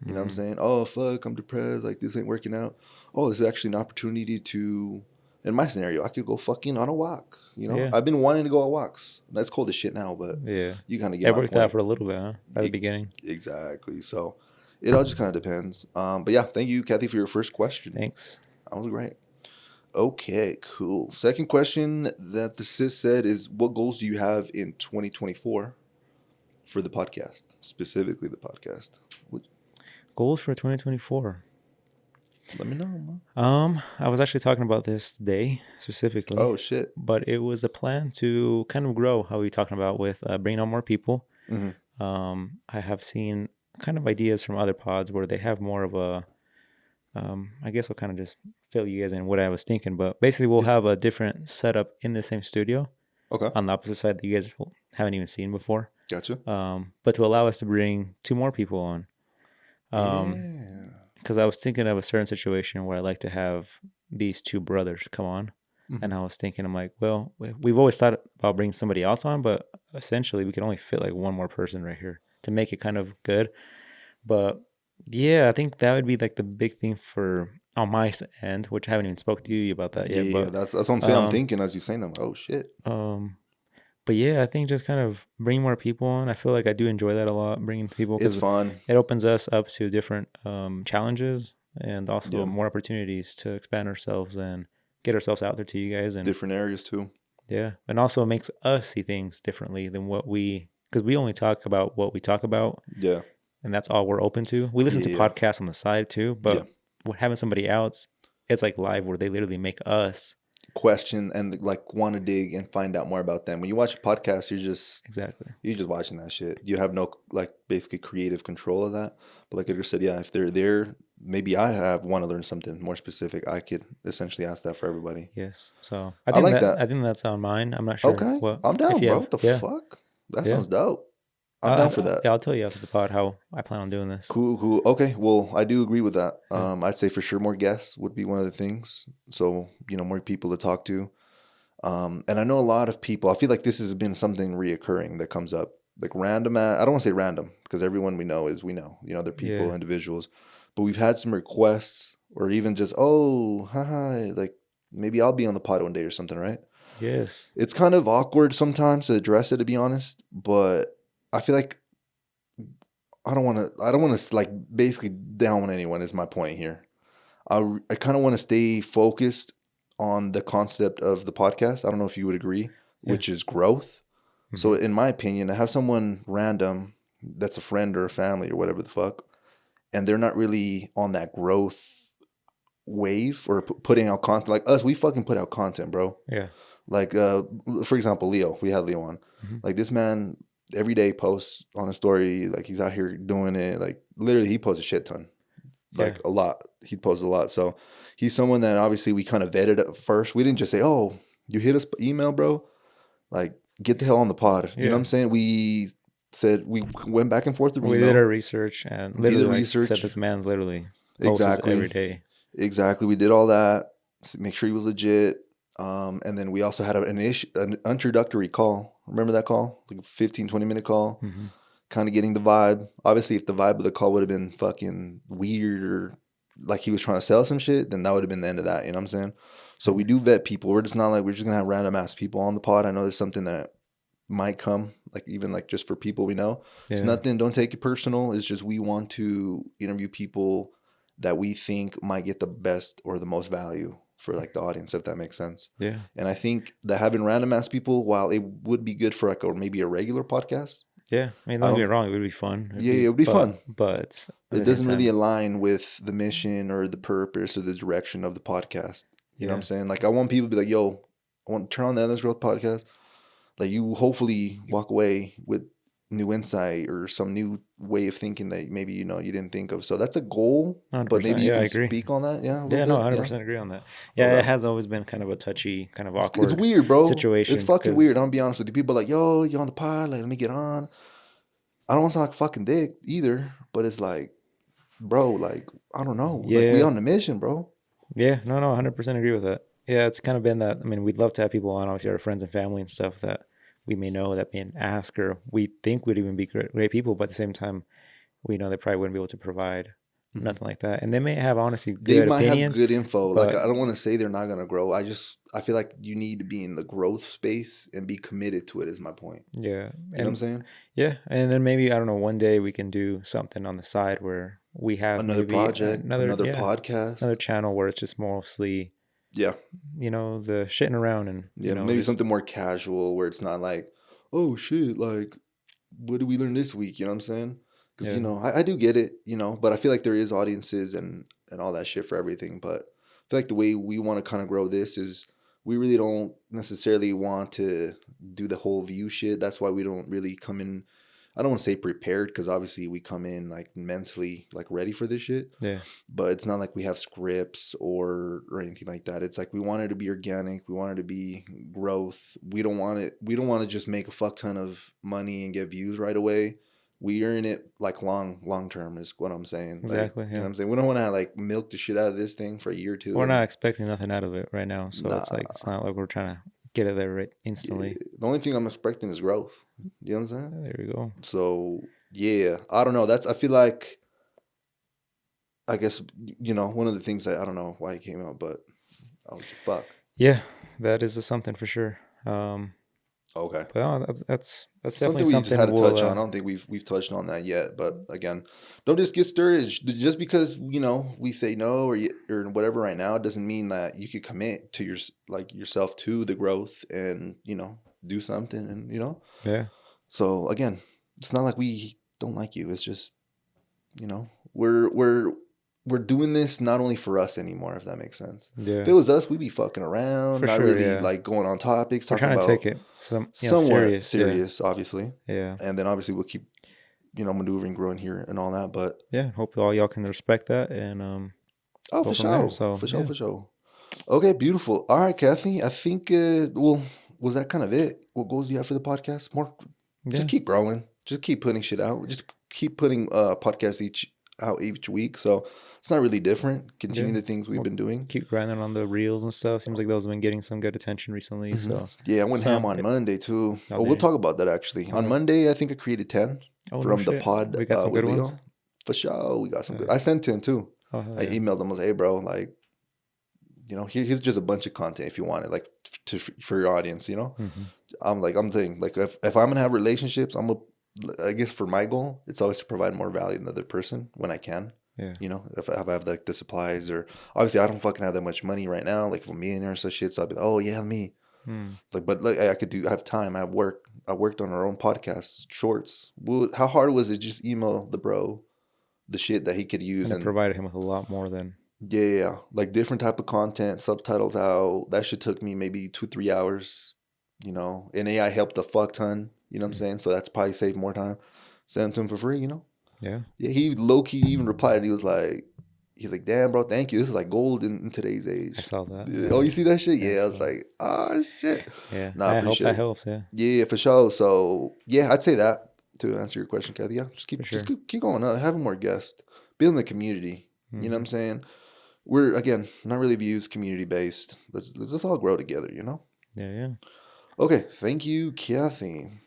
You know what I'm saying? Oh fuck, I'm depressed, like this ain't working out. Oh, this is actually an opportunity to, in my scenario, I could go fucking on a walk. Yeah, I've been wanting to go on walks. That's cold as shit now, but yeah. you kind of get It my worked out point. for a little bit, huh? At the Ex- beginning. exactly. So it all just kind of depends. But yeah, thank you, Kathy, for your first question. Thanks. That was great. Okay, cool. Second question that the sis said is, what goals do you have in 2024 for the podcast, specifically the podcast? Goals for 2024. Let me know, man. I was actually talking about this today specifically. Oh shit. But it was a plan to kind of grow. How we talking about with bringing on more people. Mm-hmm. I have seen kind of ideas from other pods where they have more of a. I guess I'll kind of just fill you guys in what I was thinking, but basically we'll Yeah. have a different setup in the same studio Okay. on the opposite side that you guys haven't even seen before. Gotcha. But to allow us to bring two more people on. Yeah. Because I was thinking of a certain situation where I like to have these two brothers come on. Mm-hmm. And I was thinking, I'm like, well, we've always thought about bringing somebody else on, but essentially we can only fit like one more person right here to make it kind of good. But yeah, I think that would be like the big thing for on my end, which I haven't even spoke to you about that yet. Yeah, But that's what I'm saying. I'm thinking as you saying them. Oh shit. but yeah, I think just kind of bring more people on. I feel like I do enjoy that a lot, bringing people It's because fun. it opens us up to different challenges and also Yeah. more opportunities to expand ourselves and get ourselves out there to you guys. And Different areas too. yeah, and also makes us see things differently than because we only talk about what we talk about, Yeah. and that's all we're open to. We listen to Yeah. podcasts on the side too, but having somebody else, it's like live where they literally make us Question and like want to dig and find out more about them. When you watch a podcast, exactly. you're just watching that shit. You have no like basically creative control of that. But like Edgar said, yeah, if they're there, maybe I want to learn something more specific. I could essentially ask that for everybody. Yes, so I think like that. I think that's on mine. I'm not sure. Okay, What I'm down, if you bro. have? What the Yeah, fuck? That yeah. sounds dope. I'm down for that. Yeah, I'll tell you after the pod how I plan on doing this. Cool. Okay, well, I do agree with that. I'd say for sure more guests would be one of the things. So more people to talk to. And I know a lot of people. I feel like this has been something reoccurring that comes up, like random. I don't want to say random because everyone we know. They're people, individuals. But we've had some requests, or even just hi, like maybe I'll be on the pod one day or something, right? Yes. It's kind of awkward sometimes to address it, to be honest. But I feel like I don't want to like basically down anyone is my point here. I kind of want to stay focused on the concept of the podcast. I don't know if you would agree, which is growth. Mm-hmm. So in my opinion, to have someone random that's a friend or a family or whatever the fuck, and they're not really on that growth wave or putting out content like us, we fucking put out content, bro. Yeah. Like, for example, Leo, we had Leo on. Mm-hmm. Like this man every day posts on a story, like he's out here doing it. Like literally he posts a shit ton. Like a lot. He posts a lot. So he's someone that obviously we kind of vetted at first. We didn't just say, oh, you hit us email, bro. Like, get the hell on the pod. You know what I'm saying? We said we went back and forth through email. We did our research and literally said this man's literally posts every day. Exactly. We did all that. Make sure he was legit. And then we also had an introductory call. Remember that call? Like a 15, 20-minute call. Mm-hmm. kind of getting the vibe. Obviously, if the vibe of the call would have been fucking weird or like he was trying to sell some shit, then that would have been the end of that. You know what I'm saying? So we do vet people. We're just not like we're just gonna have random ass people on the pod. I know there's something that might come, like even like just for people we know. It's nothing. Don't take it personal. It's just we want to interview people that we think might get the best or the most value for like the audience, if that makes sense. Yeah. And I think that having random ass people, while it would be good for like or maybe a regular podcast. Yeah, I mean, don't get me wrong, it would be fun. It would be fun. But it doesn't really align with the mission or the purpose or the direction of the podcast. You know what I'm saying? Like I want people to be like, yo, I want to turn on the Endless Growth podcast. Like you hopefully walk away with new insight or some new way of thinking that maybe, you didn't think of. So that's a goal, but maybe you can speak on that. Yeah. Yeah, no, 100% agree on that. Yeah, it has always been kind of a touchy, kind of awkward it's weird, bro. situation. It's fucking weird. I'm gonna be honest with you. People are like, yo, you on the pod? Like, let me get on. I don't want to sound like fucking dick either, but it's like, bro, like, I don't know. Yeah. Like, we on the mission, bro. Yeah, no, 100% agree with that. Yeah, it's kind of been that. I mean, we'd love to have people on, obviously, our friends and family and stuff that we may know that may ask or we think would even be great people, but at the same time, we know they probably wouldn't be able to provide nothing like that. And they may have, honestly, good opinions. They might have good info. Like, I don't want to say they're not going to grow. I feel like you need to be in the growth space and be committed to it is my point. Yeah. You know what I'm saying? Yeah. And then maybe, I don't know, one day we can do something on the side where we have another project, another podcast, another channel where it's just mostly, the shitting around and, maybe something more casual where it's not like, oh shit, like, what did we learn this week? You know what I'm saying? Because, I do get it, but I feel like there is audiences and all that shit for everything. But I feel like the way we want to kind of grow this is we really don't necessarily want to do the whole view shit. That's why we don't really come in. I don't want to say prepared because obviously we come in like mentally like ready for this shit. Yeah. But it's not like we have scripts or anything like that. It's like we want it to be organic. We want it to be growth. We don't want to just make a fuck ton of money and get views right away. We earn it like long term is what I'm saying. Exactly. Like, you know what I'm saying? We don't want to like milk the shit out of this thing for a year or two. We're not expecting nothing out of it right now. So it's like it's not like we're trying to get it there right instantly. The only thing I'm expecting is growth. You know what I'm saying? There we go. So yeah, I don't know. I feel like, I guess, one of the things I don't know why it came out, but I was fuck. Yeah, that is something for sure. Okay. But that's definitely something we just had to touch on. I don't think we've touched on that yet. But again, don't just get discouraged. Just because we say no or whatever right now doesn't mean that you could commit to yourself to the growth and do something and Yeah. So again, it's not like we don't like you. It's just we're doing this not only for us anymore, if that makes sense. Yeah. If it was us, we'd be fucking around, for not sure, really like going on topics. We're trying to take it somewhat serious, obviously. Yeah. And then obviously we'll keep, maneuvering, growing here and all that. But yeah, hope all y'all can respect that and for sure. For sure. Okay, beautiful. All right, Kathy. I think was that kind of it? What goals do you have for the podcast? More, just keep growing. Just keep putting shit out. Just keep putting podcasts each week. So it's not really different. Continue the things we've been doing. Keep grinding on the reels and stuff. Seems like those have been getting some good attention recently. Mm-hmm. So yeah, I went ham on Monday too. We'll talk about that actually. Okay. On Monday, I think I created 10 from the pod. We got some good ones. For sure, we got some good. I sent to him too. I emailed him. I was, hey bro, like, here's just a bunch of content if you want it, like for your audience. Mm-hmm. I'm saying like if I'm gonna have relationships, I guess for my goal, it's always to provide more value than the other person when I can. Yeah. If I have like the supplies or obviously I don't fucking have that much money right now. Like if I'm millionaire or such shit, so I'll be like, oh yeah, me. Like, but like I have time. I worked on our own podcast shorts. How hard was it? Just email the bro the shit that he could use and provided him with a lot more than. Yeah. Like different type of content, subtitles out. That shit took me maybe 2-3 hours, and AI helped a fuck ton. You know what I'm saying? So that's probably saved more time. Send it to him for free, Yeah. Yeah, he low-key even replied. He's like, damn, bro, thank you. This is like gold in today's age. I saw that. Yeah. Oh, you see that shit? Yeah, I was like, shit. Yeah. Nah, I hope that helps, yeah. Yeah, for sure. So, yeah, I'd say that to answer your question, Kathy. Yeah, just keep going. Having more guests. Building the community. Mm-hmm. You know what I'm saying? We're, again, not really views, community-based. Let's all grow together, Yeah. Okay, thank you, Kathy.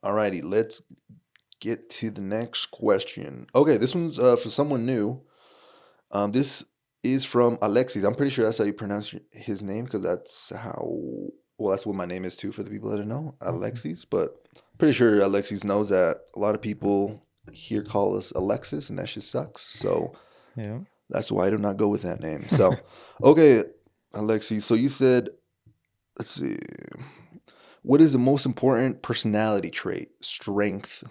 Alrighty, let's get to the next question. Okay, this one's for someone new. This is from Alexis. I'm pretty sure that's how you pronounce his name because that's how. Well, that's what my name is too for the people that don't know, Okay. Alexis. But pretty sure Alexis knows that a lot of people here call us Alexis, and that shit sucks. So Yeah. that's why I do not go with that name. So, okay, Alexis. So you said, let's see. What is the most important personality trait, strength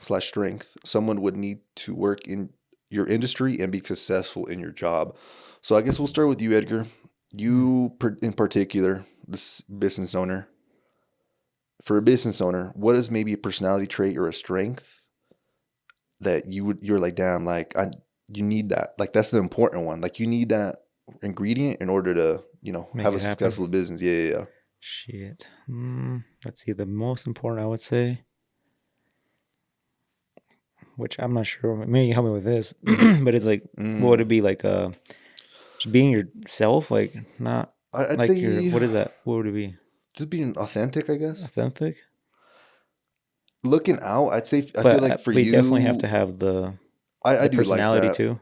someone would need to work in your industry and be successful in your job? So I guess we'll start with you, Edgar. Hmm. In particular, this business owner. For a business owner, what is maybe a personality trait or a strength that you're like, damn, like you need that. Like that's the important one. Like you need that ingredient in order to, Make have it a happen. successful business. Yeah, yeah, yeah. Shit. Let's see. The most important, I would say, which I'm not sure. Maybe you help me with this, Mm-hmm. but it's like, what would it be like? Just being yourself, like not I'd like your. say What is that? What would it be? just being authentic, I guess. Authentic. Looking out, I'd say I feel But like for we definitely have you, to have the I do like personality that. too.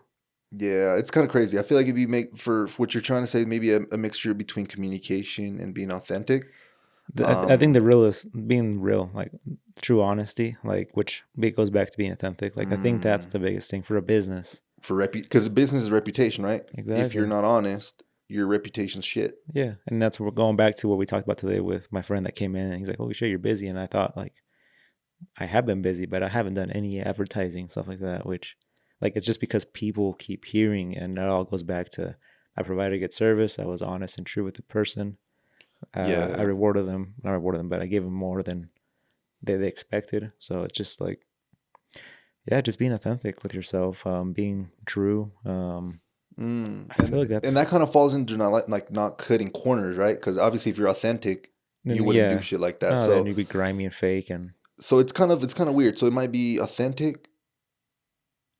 Yeah, it's kind of crazy. I feel like if you make for what you're trying to say, maybe a mixture between communication and being authentic. I think the Um, real is being real, like true honesty, like which goes back to being authentic. Like I think that's mm, the biggest thing for a business. for because business is reputation, right? If you're Exactly. not honest, your reputation's shit. Yeah, and that's what we're going back to what we talked about today with my friend that came in, and he's like, "Holy shit, you're busy," and I thought like I have been busy, but I haven't done any advertising stuff like that. Which, like, it's just because people keep hearing, and it all goes back to I provided good service. I was honest and true with the person. I Yeah. rewarded them, not rewarded them, but I gave them more than they expected. So it's just like, yeah, just being authentic with yourself, being true. I feel like And that's that kind of falls into not like not cutting corners, right? Because obviously, if you're authentic, you then wouldn't do yeah. shit like that. No, then you'd be grimy and fake, and So it's kind of weird. So it might be authentic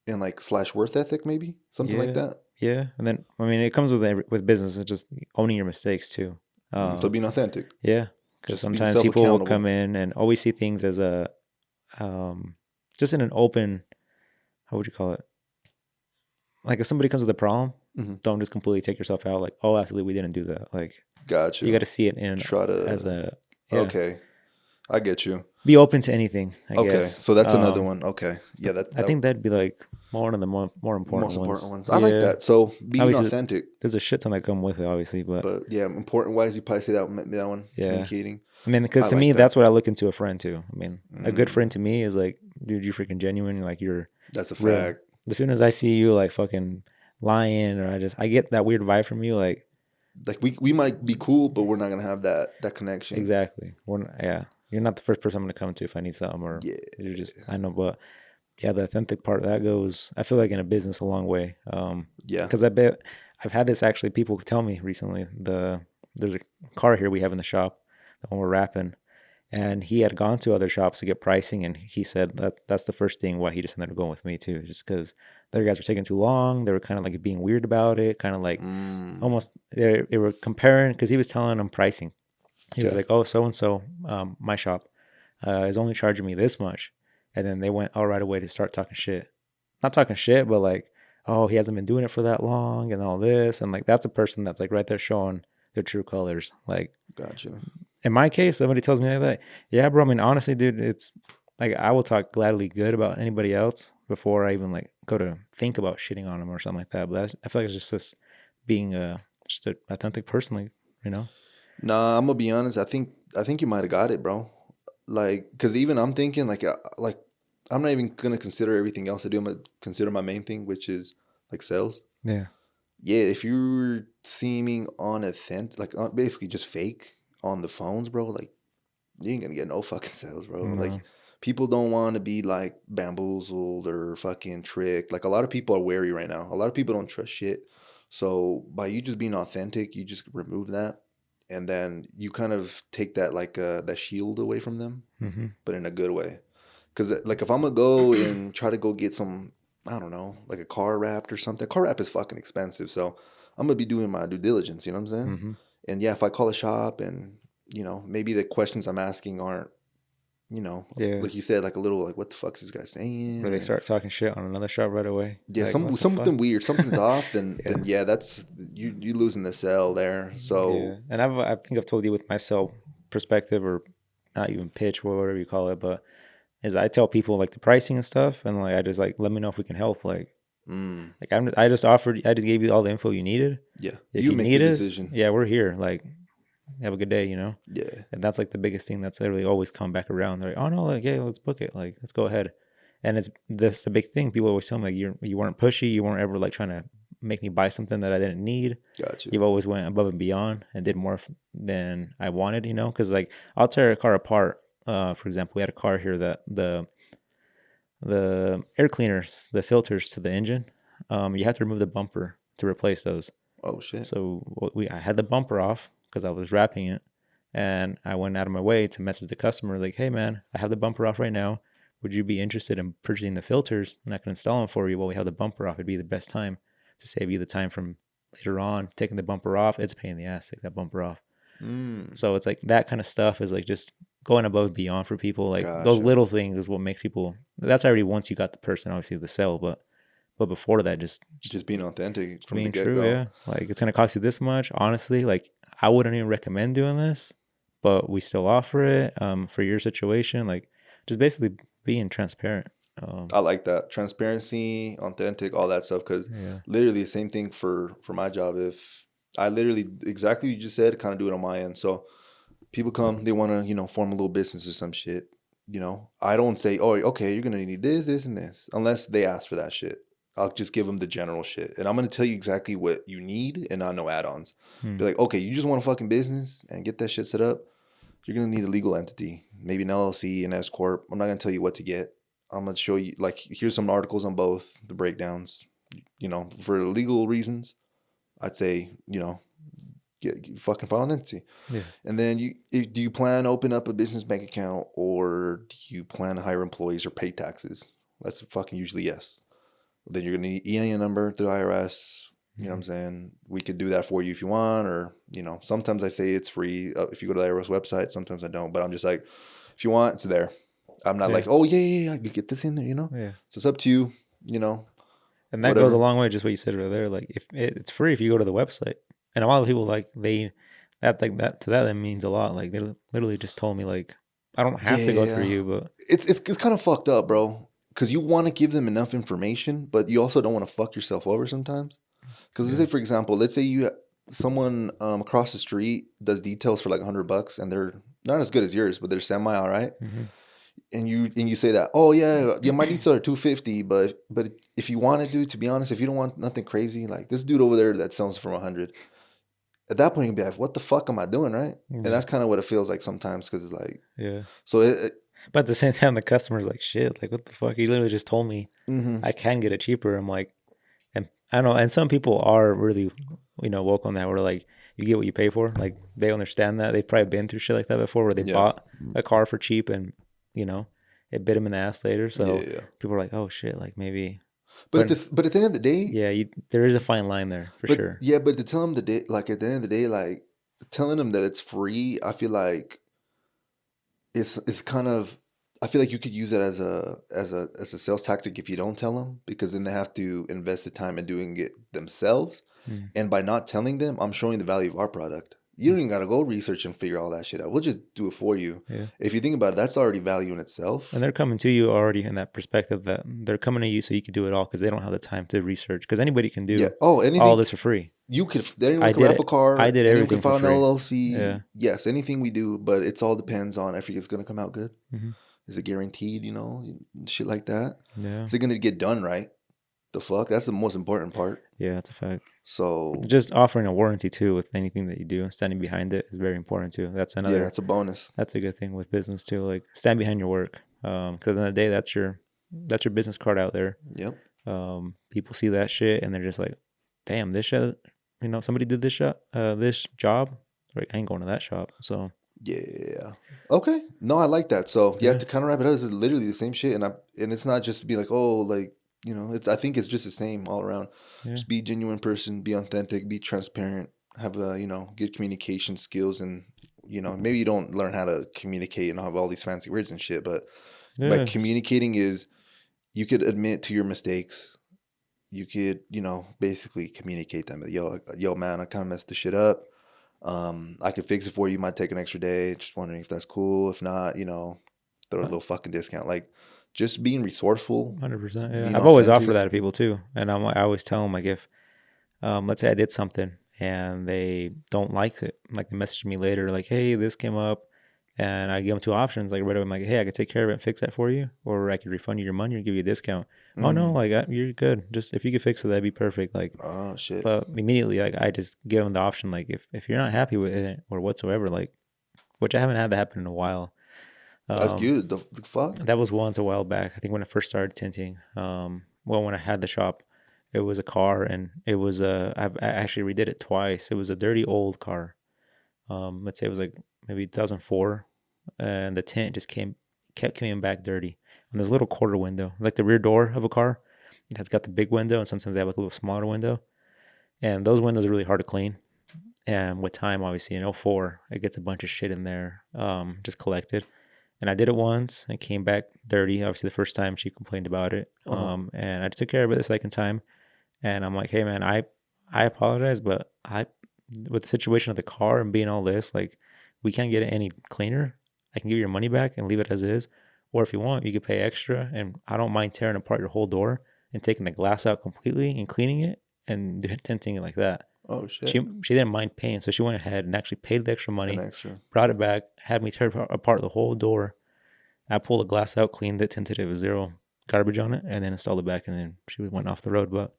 and like slash worth ethic, maybe something like yeah, that. yeah. And then I mean, it comes with with business. It's just owning your mistakes too. So being authentic, Yeah, because just being sometimes self people will come accountable. in and always see things as a um, just in an open. How would you call it? Like if somebody comes with a problem, Hmm. don't just completely take yourself out. Like, oh, actually, we didn't do that. Like, you got Gotcha. to see it in Try as to. a yeah. Okay, I get you. Be open to anything, I Okay, guess. so that's another one. Okay, yeah, I that think that'd be like one of the more important most important ones. ones. I like Yeah, that. So being obviously, authentic, there's a shit ton that come with it, obviously, but but yeah, important wise, you probably say that one. yeah. Communicating. I mean, I because to me, like that. that's what I look into a friend too. I mean, a good friend Mm, to me is like, dude, you're freaking genuine. Like you're that's a real. fact. As soon as I see you like fucking lying, or I get that weird vibe from you. Like Like we might be cool, but we're not gonna have that connection. exactly. Yeah, you're not the first person I'm gonna come to if I need something, or Yeah, you're just I know, but yeah, the authentic part that goes. I feel like in a business a long way. yeah. Because I bet I've had this actually. People tell me recently there's a car here we have in the shop that when we're wrapping, and he had gone to other shops to get pricing, and he said that's the first thing why he just ended up going with me too, just because the other guys were taking too long. They were kind of like being weird about it, kind of like Mm, almost they were comparing because he was telling them pricing. He was okay, like, "Oh, so and so, my shop is only charging me this much," and then they went all right away to start talking shit. Not talking shit, but like, "Oh, he hasn't been doing it for that long," and all this, and like that's a person that's like right there showing their true colors. Like gotcha. in my case, somebody tells me like that, yeah, bro. I mean, honestly, dude, it's like I will talk gladly good about anybody else before I even like go to think about shitting on them or something like that. But I feel like it's just this being just an authentic person, like you know. Nah, I'm gonna be honest. I think you might have got it, bro. Like, cause even I'm thinking like I'm not even gonna consider everything else I do. I'm gonna consider my main thing, which is like sales. Yeah. Yeah, if you're seeming unauthentic, like basically just fake on the phones, bro, like you ain't gonna get no fucking sales, bro. No. Like people don't want to be like bamboozled or fucking tricked. Like a lot of people are wary right now. A lot of people don't trust shit. So by you just being authentic, you just remove that, and then you kind of take that like that shield away from them, Mm-hmm. but in a good way. Because like if I'm gonna go and try to go get some, I don't know, like a car wrapped or something. Car wrap is fucking expensive, so I'm gonna be doing my due diligence. You know what I'm saying? Mm-hmm. And yeah, if I call a shop and maybe the questions I'm asking aren't Yeah. like you said, like a little like, what the fuck is this guy saying? Or they Or start talking shit on another shop right away. yeah, Like, what the fuck? something weird, something's off. Yeah. Then yeah, that's you losing the sale there. Yeah. So And I think I've told you with my sell perspective, or not even pitch, whatever you call it, but is I tell people like the pricing and stuff, and like I just like let me know if we can help. I just offered, I just gave you all the info you needed. yeah, If you you make the need us, decision. yeah, we're here. Like, have a good day, Yeah, And that's like the biggest thing that's literally always come back around. They're like, oh no, like, yeah, let's book it. Like, let's go ahead. And it's this the big thing. People always tell me like you weren't pushy, you weren't ever like trying to make me buy something that I didn't need. got you. You've always went above and beyond and did more than I wanted, Because like I'll tear a car apart. For example, we had a car here that the air cleaners, the filters to the engine, you have to remove the bumper to replace those. Oh shit. So I had the bumper off because I was wrapping it, and I went out of my way to message the customer like, "Hey man, I have the bumper off right now. Would you be interested in purchasing the filters? And I can install them for you while we have the bumper off. It'd be the best time to save you the time from later on taking the bumper off. It's a pain in the ass to take that bumper off. So it's like that kind of stuff is like just going above and beyond for people. Like those Gotcha. little things is what makes people. That's already once you got the person, obviously the sell, but before that, Just being authentic from the being get true, go. yeah. Like it's gonna cost you this much. Honestly, like I wouldn't even recommend doing this, but we still offer it for your situation. Like just basically being transparent. I like that transparency, authentic, all that stuff. Because Yeah. literally the same thing for my job. If I literally exactly what you just said, kind of do it on my end. So people come, they want to form a little business or some shit. I don't say, oh, okay, you're gonna need this, this, and this, unless they ask for that shit. I'll just give them the general shit, and I'm gonna tell you exactly what you need, and not no add-ons. Hmm. Be like, okay, you just want a fucking business and get that shit set up. You're gonna need a legal entity, maybe an LLC, an S corp. I'm not gonna tell you what to get. I'm gonna show you like here's some articles on both the breakdowns. For legal reasons, I'd say get fucking file an entity. Yeah. And then do you plan to open up a business bank account, or do you plan to hire employees or pay taxes? That's fucking usually yes. Then you're gonna need EIN number through IRS. You know what I'm saying? We could do that for you if you want, or sometimes I say it's free if you go to the IRS website. Sometimes I don't, but I'm just like, if you want, it's there. I'm not like, oh yeah, you get this in there, Yeah. So it's up to you, And that whatever. goes a long way. Just what you said right there. Like if it's free if you go to the website, and a lot of people like that to that means a lot. Like they literally just told me like I don't have to go through Yeah, you, but it's kind of fucked up, bro. Because you want to give them enough information, but you also don't want to fuck yourself over sometimes. Because let's say, for example, let's say someone across the street does details for like $100, and they're not as good as yours, but they're semi all right. Mhm. And you say that, oh yeah, my details are 250, but if you want to do, to be honest, if you don't want nothing crazy, like this dude over there that sells for 100, at that point you'd be like, what the fuck am I doing, right? And that's kind of what it feels like sometimes, because it's like, yeah. so But at the same time, the customer's like, shit, like, what the fuck? He literally just told me mm-hmm. I can get it cheaper. I'm like, and I don't know. And some people are really, woke on that, where like, you get what you pay for. Like, they understand that. They've probably been through shit like that before, where they bought a car for cheap and, it bit them in the ass later. So people are like, oh shit, like maybe. But at the end of the day, yeah, there is a fine line there for sure. Yeah, but to tell them like at the end of the day, like telling them that it's free, I feel like it's kind of, I feel like you could use it as a sales tactic if you don't tell them, because then they have to invest the time in doing it themselves. And by not telling them, I'm showing the value of our product. You don't even got to go research and figure all that shit out. We'll just do it for you. Yeah. If you think about it, that's already value in itself. And they're coming to you already in that perspective that they're coming to you so you can do it all, because they don't have the time to research. Because anybody can do all this for free. Anyone can wrap a car. I did everything for free. Anyone can file an LLC. Yeah. Yes, anything we do, but it's all depends on if it's going to come out good. Mm-hmm. Is it guaranteed? Shit like that. Yeah. Is it going to get done right? The fuck? That's the most important part. Yeah, that's a fact. So just offering a warranty too with anything that you do, standing behind it is very important too. That's another. Yeah, it's a bonus. That's a good thing with business too. Like stand behind your work. Because at the end of the day, that's your business card out there. Yep. People see that shit and they're just like, damn, this shit. Somebody did this job. Like, I ain't going to that shop. So. Yeah. Okay. No, I like that. So yeah, to kind of wrap it up, it's literally the same shit, and it's not just to be like, oh, like. I think it's just the same all around. Yeah. Just be a genuine person, be authentic, be transparent, have good communication skills, and maybe you don't learn how to communicate and have all these fancy words and shit, but by Yeah, communicating is you could admit to your mistakes. You could, basically communicate them. Yo, man, I kind of messed the shit up. I could fix it for you. Might take an extra day. Just wondering if that's cool. If not, throw a little fucking discount. Like, just being resourceful, 100%. Yeah, being I've always offered that authentic. to people too, and I always tell them like if let's say I did something and they don't like it, like they message me later, like, hey, this came up, and I give them two options. Like right away, I'm like, hey, I could take care of it and fix that for you, or I could refund you your money or give you a discount. Oh no, Mm. like you're good. Just if you could fix it, that'd be perfect. Like, Oh shit, but immediately, like I just give them the option, like if you're not happy with it or whatsoever, like which I haven't had that happen in a while. that's Um, good. The fuck. that was once a while back. I think when I first started tinting. Well, when I had the shop, it was a car, and it was I actually redid it twice. It was a dirty old car. Let's say it was like maybe 2004, and the tint just kept coming back dirty. And there's a little quarter window, like the rear door of a car, that's got the big window, and sometimes they have like a little smaller window. And those windows are really hard to clean. And with time, obviously in '04, it gets a bunch of shit in there, just collected. And I did it once and came back dirty. Obviously, the first time she complained about it, Uh-huh. and I just took care of it the second time. And I'm like, hey man, I apologize, but I with the situation of the car and being all this, like, we can't get it any cleaner. I can give you your money back and leave it as is, or if you want, you could pay extra. And I don't mind tearing apart your whole door and taking the glass out completely and cleaning it and tinting it like that. Oh She shit, she didn't mind paying, so she went ahead and actually paid the extra an money, extra. brought it back, had me tear apart the whole door. I pulled the glass out, cleaned it, tinted it with zero garbage on it, and then installed it back. And then she went off the road. But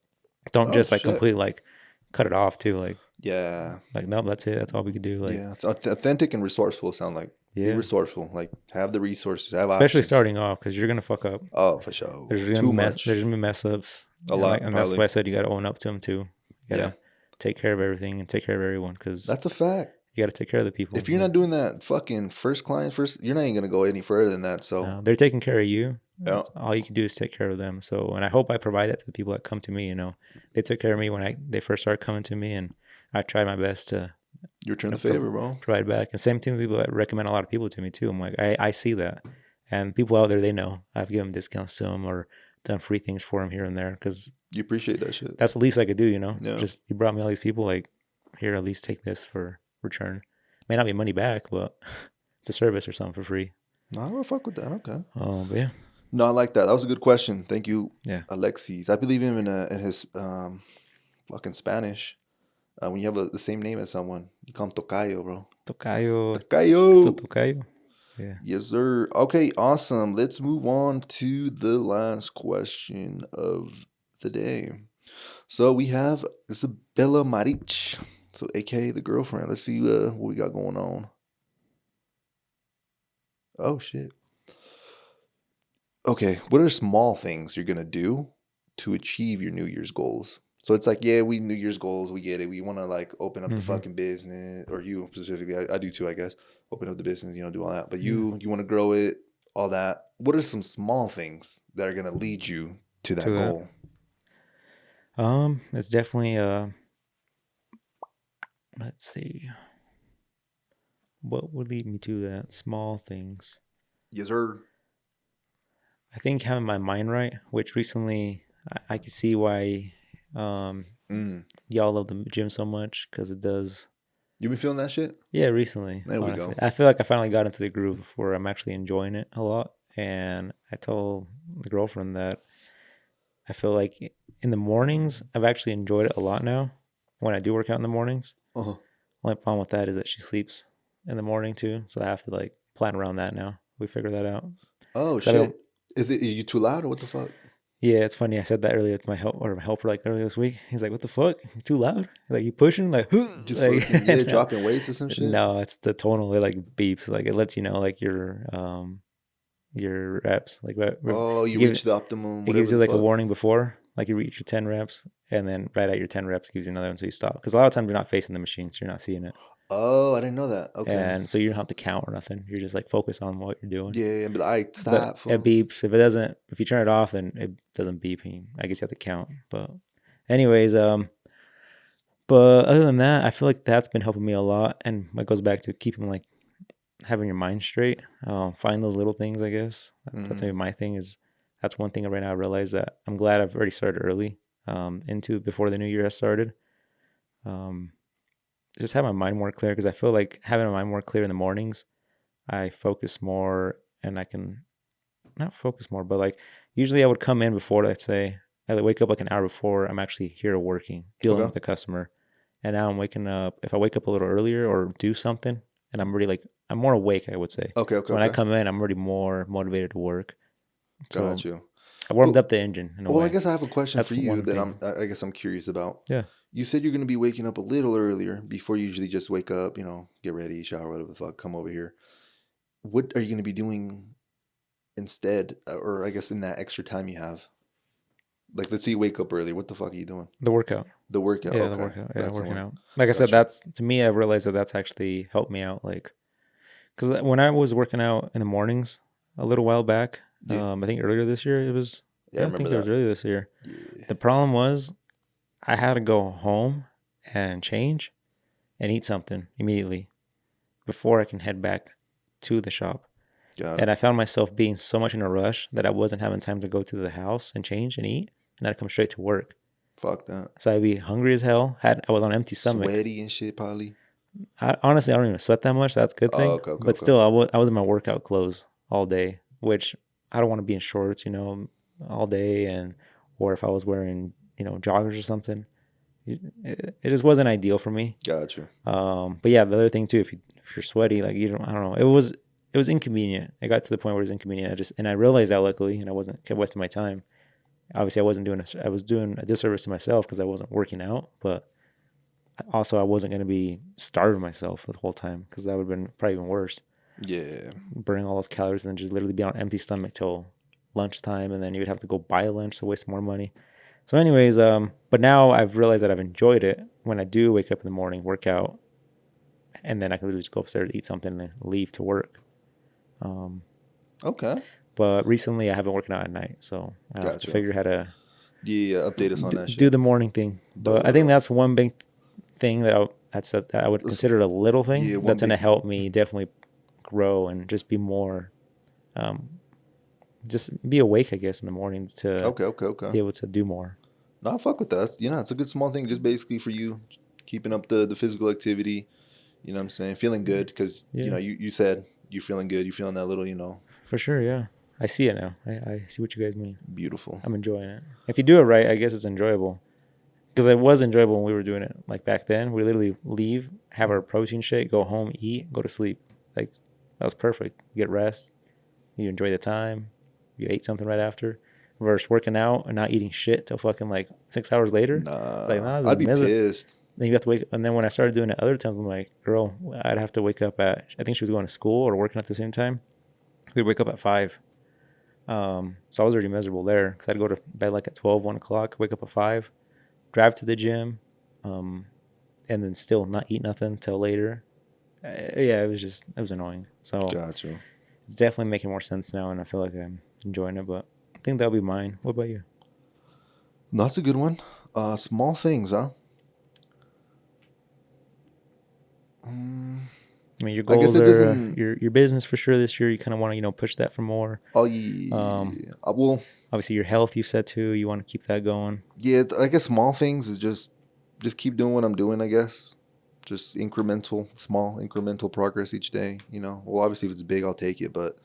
don't Oh just like shit. completely like cut it off too. Yeah, Like no, that's it. That's all we could do. Like yeah. Authentic and resourceful sound like. Be yeah, resourceful. Like have the resources, have especially options. starting off because you're gonna fuck up. Oh, for sure. There's gonna be Too much. there's gonna be mess ups. A And like lot, and that's why probably. I said you gotta own up to them too. You Yeah, gotta take care of everything and take care of everyone because that's a fact. you gotta take care of the people. If you're Like, not doing that fucking first client first, you're not even gonna go any further than that. So they're taking care of you. yeah, That's all you can do is take care of them. So, and I hope I provide that to the people that come to me. They took care of me when they first started coming to me, and I tried my best to you return the pro- favor, bro. provide back. And same thing with people that recommend a lot of people to me too. I'm like, I see that, and people out there, they know I've given discounts to them or done free things for them here and there because You appreciate that shit. that's the least I could do. Yeah. Just you brought me all these people, like, here, at least take this for return. May not be money back, but it's a service or something for free. No, I will fuck with that. Okay. But yeah, No, I like that. That was a good question. Thank you, yeah, Alexis. I believe him in his fucking Spanish. When you have the same name as someone, you call him Tocayo, bro. tocayo, Tocayo. tocayo. Yeah. Yes, sir. Okay, awesome. Let's move on to the last question of the day. So we have Isabella Marich, so aka the girlfriend. Let's see what we got going on. Oh shit. Okay, what are small things you're gonna do to achieve your New Year's goals? So it's like, yeah, we New Year's goals, we get it. We want to like open up the Mm-hmm. fucking business, or you specifically. I do too, I guess. Open up the business, do all that. But Yeah. you want to grow it, all that. What are some small things that are gonna lead you to To that that. goal? It's definitely let's see. What would lead me to that? Small things. Yes, sir. I think having my mind right, which recently I can see why y'all love the gym so much because it does. You been feeling that shit? Yeah, recently, There we honestly. go. I feel like I finally got into the groove where I'm actually enjoying it a lot. And I told the girlfriend that I feel like in the mornings, I've actually enjoyed it a lot now when I do work out in the mornings. Uh-huh. Only problem with that is that she sleeps in the morning too. So I have to like plan around that now. We figured that out. Oh 'Cause I don't, shit. Is it, are you too loud or what the fuck? yeah, it's funny. I said that earlier to my helper like earlier this week. He's like, "What the fuck? You too loud? Like you pushing? Like, Just like fucking yeah, no, dropping weights or some shit? no, it's the tonal. It like beeps. Like it lets you know like your reps. Like Oh, you give reached the optimum, it whatever gives you the like a fuck. warning before, like you reach your 10 reps, and then right at your 10 reps, it gives you another one, so you stop. Because a lot of times you're not facing the machine, so you're not seeing it, Oh, I didn't know that. Okay. and so you don't have to count or nothing. You're just like focus on what you're doing. Yeah, but I But stop, it fool. beeps if it doesn't. If you turn it off, then it doesn't beep. And I guess you have to count. But anyways, but other than that, I feel like that's been helping me a lot, and it goes back to keeping like having your mind straight. Find those little things, I guess. That's maybe Mm-hmm. my thing is that's one thing right now I realize that I'm glad I've already started early into before the new year has started. Um, just have my mind more clear because I feel like having my mind more clear in the mornings, I focus more and I can not focus more, but like usually I would come in before, let's say, I would wake up like an hour before I'm actually here working, dealing Okay. with the customer. And now I'm waking up, if I wake up a little earlier or do something, and I'm really like, I'm more awake, I would say. Okay. Okay. So when I Okay. come in, I'm already more motivated to work. So Got you. I warmed Well, up the engine in a well, I way. guess I have a question That's for you one that thing. I guess I'm curious about. Yeah. You said you're going to be waking up a little earlier before you usually just wake up, get ready, shower, whatever the fuck, come over here. What are you going to be doing instead, or I guess in that extra time you have? Like, let's say you wake up early. What the fuck are you doing? The workout. The workout. Yeah, the Okay, workout. Yeah, that's the working one. out. Like I said, Got you. that's to me, I realized that that's actually helped me out. Like, because when I was working out in the mornings a little while back, Yeah, I think earlier this year, it was, yeah, I yeah, I remember think it was that. earlier this year. Yeah, The problem was I had to go home and change and eat something immediately before I can head back to the shop. got And it. I found myself being so much in a rush that I wasn't having time to go to the house and change and eat. And I'd come straight to work. Fuck that. So I'd be hungry as hell. I was on empty stomach. Sweaty and shit, probably. Honestly, I don't even sweat that much. That's a good Oh, thing. okay, okay, But okay. still, I was in my workout clothes all day, which I don't want to be in shorts, all day. And, or if I was wearing, joggers or something, it just wasn't ideal for me. Got you. But yeah, the other thing too, if you're sweaty, like I don't know, it was inconvenient. It got to the point where it was inconvenient. I realized that luckily, and I wasn't kept wasting my time. Obviously, I was doing a disservice to myself because I wasn't working out, but also I wasn't going to be starving myself the whole time because that would have been probably even worse. Yeah, Burning all those calories and then just literally be on an empty stomach till lunchtime, and then you would have to go buy a lunch to waste more money. So, anyways, but now I've realized that I've enjoyed it when I do wake up in the morning, work out, and then I can literally just go upstairs, eat something, and then leave to work. Um, okay. but recently, I haven't working out at night, so I have to Got you. figure how to Yeah, update us on that do shit. the morning thing. But I think The that's one big thing that I would let's- consider a little yeah, thing one that's going to big thing. help me definitely grow and just be more, um, just be awake, I guess, in the mornings to Okay, okay, okay. be able to do more. Nah, fuck with that. It's a good small thing, just basically for you, keeping up the physical activity. You know what I'm saying? Feeling good because Yeah, you said you feeling good. You feeling that little, for sure. Yeah, I see it now. I see what you guys mean. beautiful. I'm enjoying it. If you do it right, I guess it's enjoyable. Because it was enjoyable when we were doing it. Like back then, we literally leave, have our protein shake, go home, eat, go to sleep. Like that was perfect. You get rest, you enjoy the time, you ate something right after. Versus working out and not eating shit till fucking like 6 hours later. It's like, Nah, nah, this is I'd be miserable. pissed. Then you have to wake. And then when I started doing it other times, I'm like, girl, I'd have to wake up at. I think she was going to school or working at the same time. We'd wake up at 5. So I was already miserable there because I'd go to bed like at 12, 1 o'clock, wake up at 5, drive to the gym, um, and then still not eat nothing till later. Yeah, it was annoying. So Got you. it's definitely making more sense now, and I feel like I'm enjoying it. But I think that'll be mine. What about you? That's a good one. Small things, huh? Mm, I mean, your I guess goals it are doesn't. your business for sure this year. You kind of want to push that for more. Oh Um, yeah. Well, Obviously, your health you've said too. You want to keep that going. yeah. I guess small things is just keep doing what I'm doing. I guess just small incremental progress each day. Well, obviously if it's big, I'll take it, but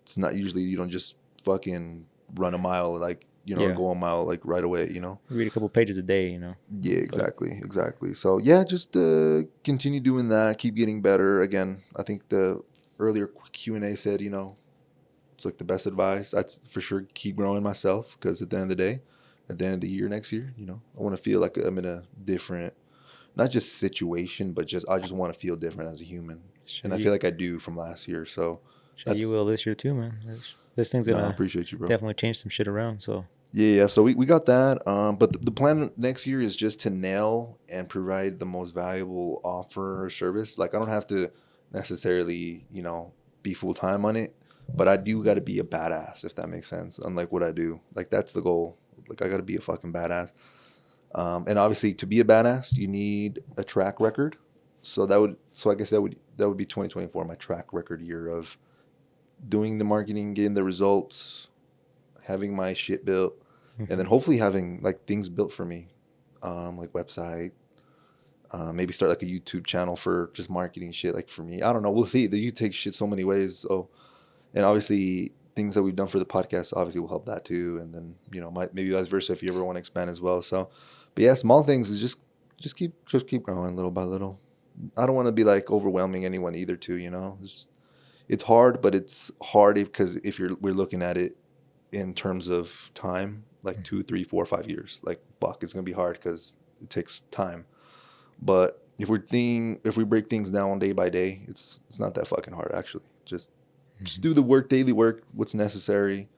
it's not usually. You don't just fucking run a mile like or Yeah, go a mile like right away. read a couple pages a day. Yeah, But exactly. So yeah, just continue doing that. Keep getting better. Again, I think the earlier Q&A said, it's like the best advice. That's for sure. Keep growing myself because at the end of the day, at the end of the year next year, I want to feel like I'm in a different, not just situation, but I just want to feel different as a human, shit, and I feel like I do from last year. So you that's will this year too, man. This thing's no, I gonna appreciate you, bro. definitely change some shit around. So Yeah. So we got that. But the plan next year is just to nail and provide the most valuable offer or service. Like I don't have to necessarily, be full time on it, but I do got to be a badass if that makes sense. Unlike what I do, like that's the goal. Like I got to be a fucking badass. And obviously to be a badass, you need a track record. So I guess that would be 2024, my track record year of doing the marketing, getting the results, having my shit built, and then hopefully having like things built for me, like website. Maybe start like a YouTube channel for just marketing shit. Like for me, I don't know. We'll see. You take shit so many ways. So, and obviously things that we've done for the podcast obviously will help that too. And then maybe vice versa if you ever want to expand as well. So, but yeah, small things is just keep growing little by little. I don't want to be like overwhelming anyone either too. It's hard, but it's hard because if we're looking at it in terms of time, like 2, 3, 4, 5 years, like fuck, it's gonna be hard because it takes time. But if we break things down day by day, it's not that fucking hard actually. Just do the work, daily work, what's necessary.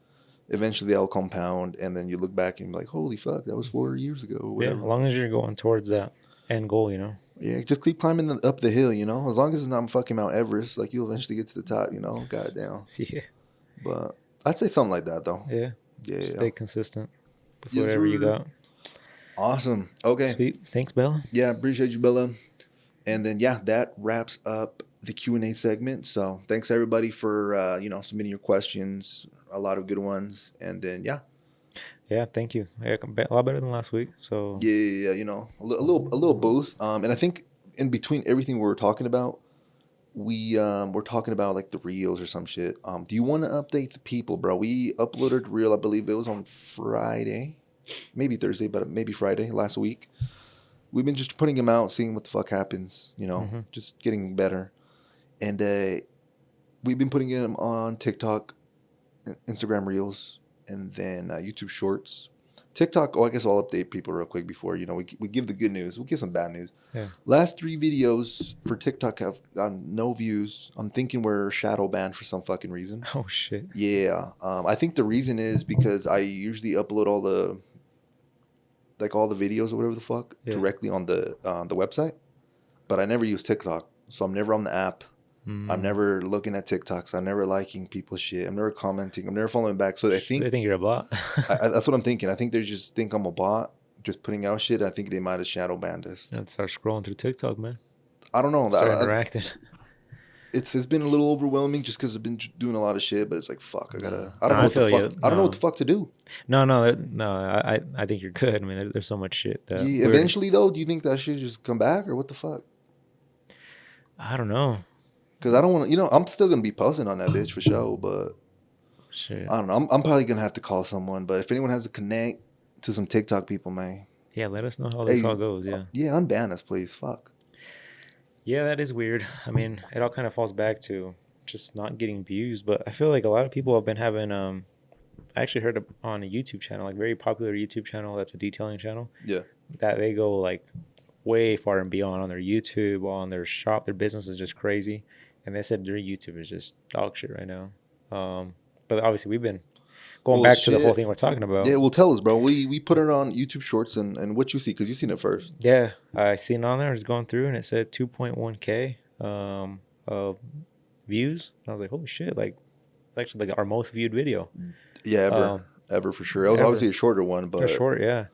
Eventually that'll compound, and then you look back and be like, holy fuck, that was 4 years ago or Yeah, whatever. as long as you're going towards that end goal, Yeah, just keep climbing up the hill, as long as it's not fucking Mount Everest, like you'll eventually get to the top, goddamn. Yeah. But I'd say something like that though. Yeah. Yeah. Stay consistent with Yes, whatever you sir. got. Awesome. Okay. Sweet. Thanks, Bella. Yeah, appreciate you, Bella. And then that wraps up the Q&A segment. So thanks everybody for submitting your questions, a lot of good ones. And then Yeah, thank you. Yeah, a lot better than last week. So yeah, a little boost. And I think in between everything we were talking about, we're talking about like the reels or some shit. Do you want to update the people, bro? We uploaded reel, I believe it was on Friday, maybe Thursday, but maybe Friday last week. We've been just putting them out, seeing what the fuck happens, just getting better. And we've been putting them on TikTok, Instagram Reels, and then YouTube Shorts. TikTok, I guess I'll update people real quick before, we give the good news. We'll give some bad news. Yeah. Last 3 videos for TikTok have gotten no views. I'm thinking we're shadow banned for some fucking reason. Oh, shit. Yeah. I think the reason is because I usually upload all the videos or whatever the fuck directly on the website, but I never use TikTok, so I'm never on the app. I'm never looking at TikToks. I'm never liking people's shit. I'm never commenting. I'm never following back. So they think you're a bot. that's what I'm thinking. I think they just think I'm a bot, just putting out shit. I think they might have shadow banned us. And start scrolling through TikTok, man. I don't know. Start interacting. It's been a little overwhelming just because I've been doing a lot of shit. But it's like fuck. I don't know what the fuck to do. No. I think you're good. I mean, there's so much shit that. Yeah, eventually, though, do you think that shit just come back or what the fuck? I don't know. Because I don't want to, I'm still going to be posting on that bitch for sure, but shit. I don't know. I'm probably going to have to call someone, but if anyone has to connect to some TikTok people, man. Yeah, let us know how this all goes, yeah. Yeah, unban us, please. Fuck. Yeah, that is weird. I mean, it all kind of falls back to just not getting views, but I feel like a lot of people have been having, I actually heard on a YouTube channel, like very popular YouTube channel that's a detailing channel. Yeah. That they go like way far and beyond on their YouTube, on their shop. Their business is just crazy. And they said their YouTube is just dog shit right now. But obviously we've been going back to the whole thing we're talking about. Yeah, well, tell us, bro. We put it on YouTube Shorts and what you see, because you seen it first. Yeah, I seen it on there. I was going through and it said 2.1K of views. And I was like, holy shit, like it's actually like our most viewed video. Yeah, ever for sure. It was obviously a shorter one, but short, yeah.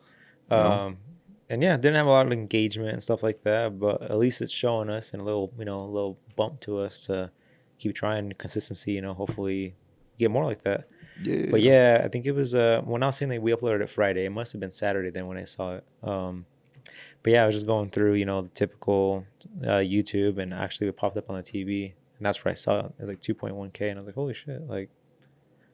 And yeah, didn't have a lot of engagement and stuff like that, but at least it's showing us and a little bump to us to keep trying consistency, hopefully get more like that. Yeah. But yeah, I think it was when I was saying that we uploaded it Friday, it must have been Saturday then when I saw it. But yeah, I was just going through, the typical YouTube, and actually it popped up on the TV, and that's where I saw it. It was like 2.1K, and I was like, holy shit, like